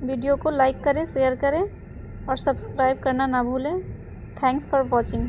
वीडियो को लाइक करें, शेयर करें और सब्सक्राइब करना ना भूलें। Thanks for watching.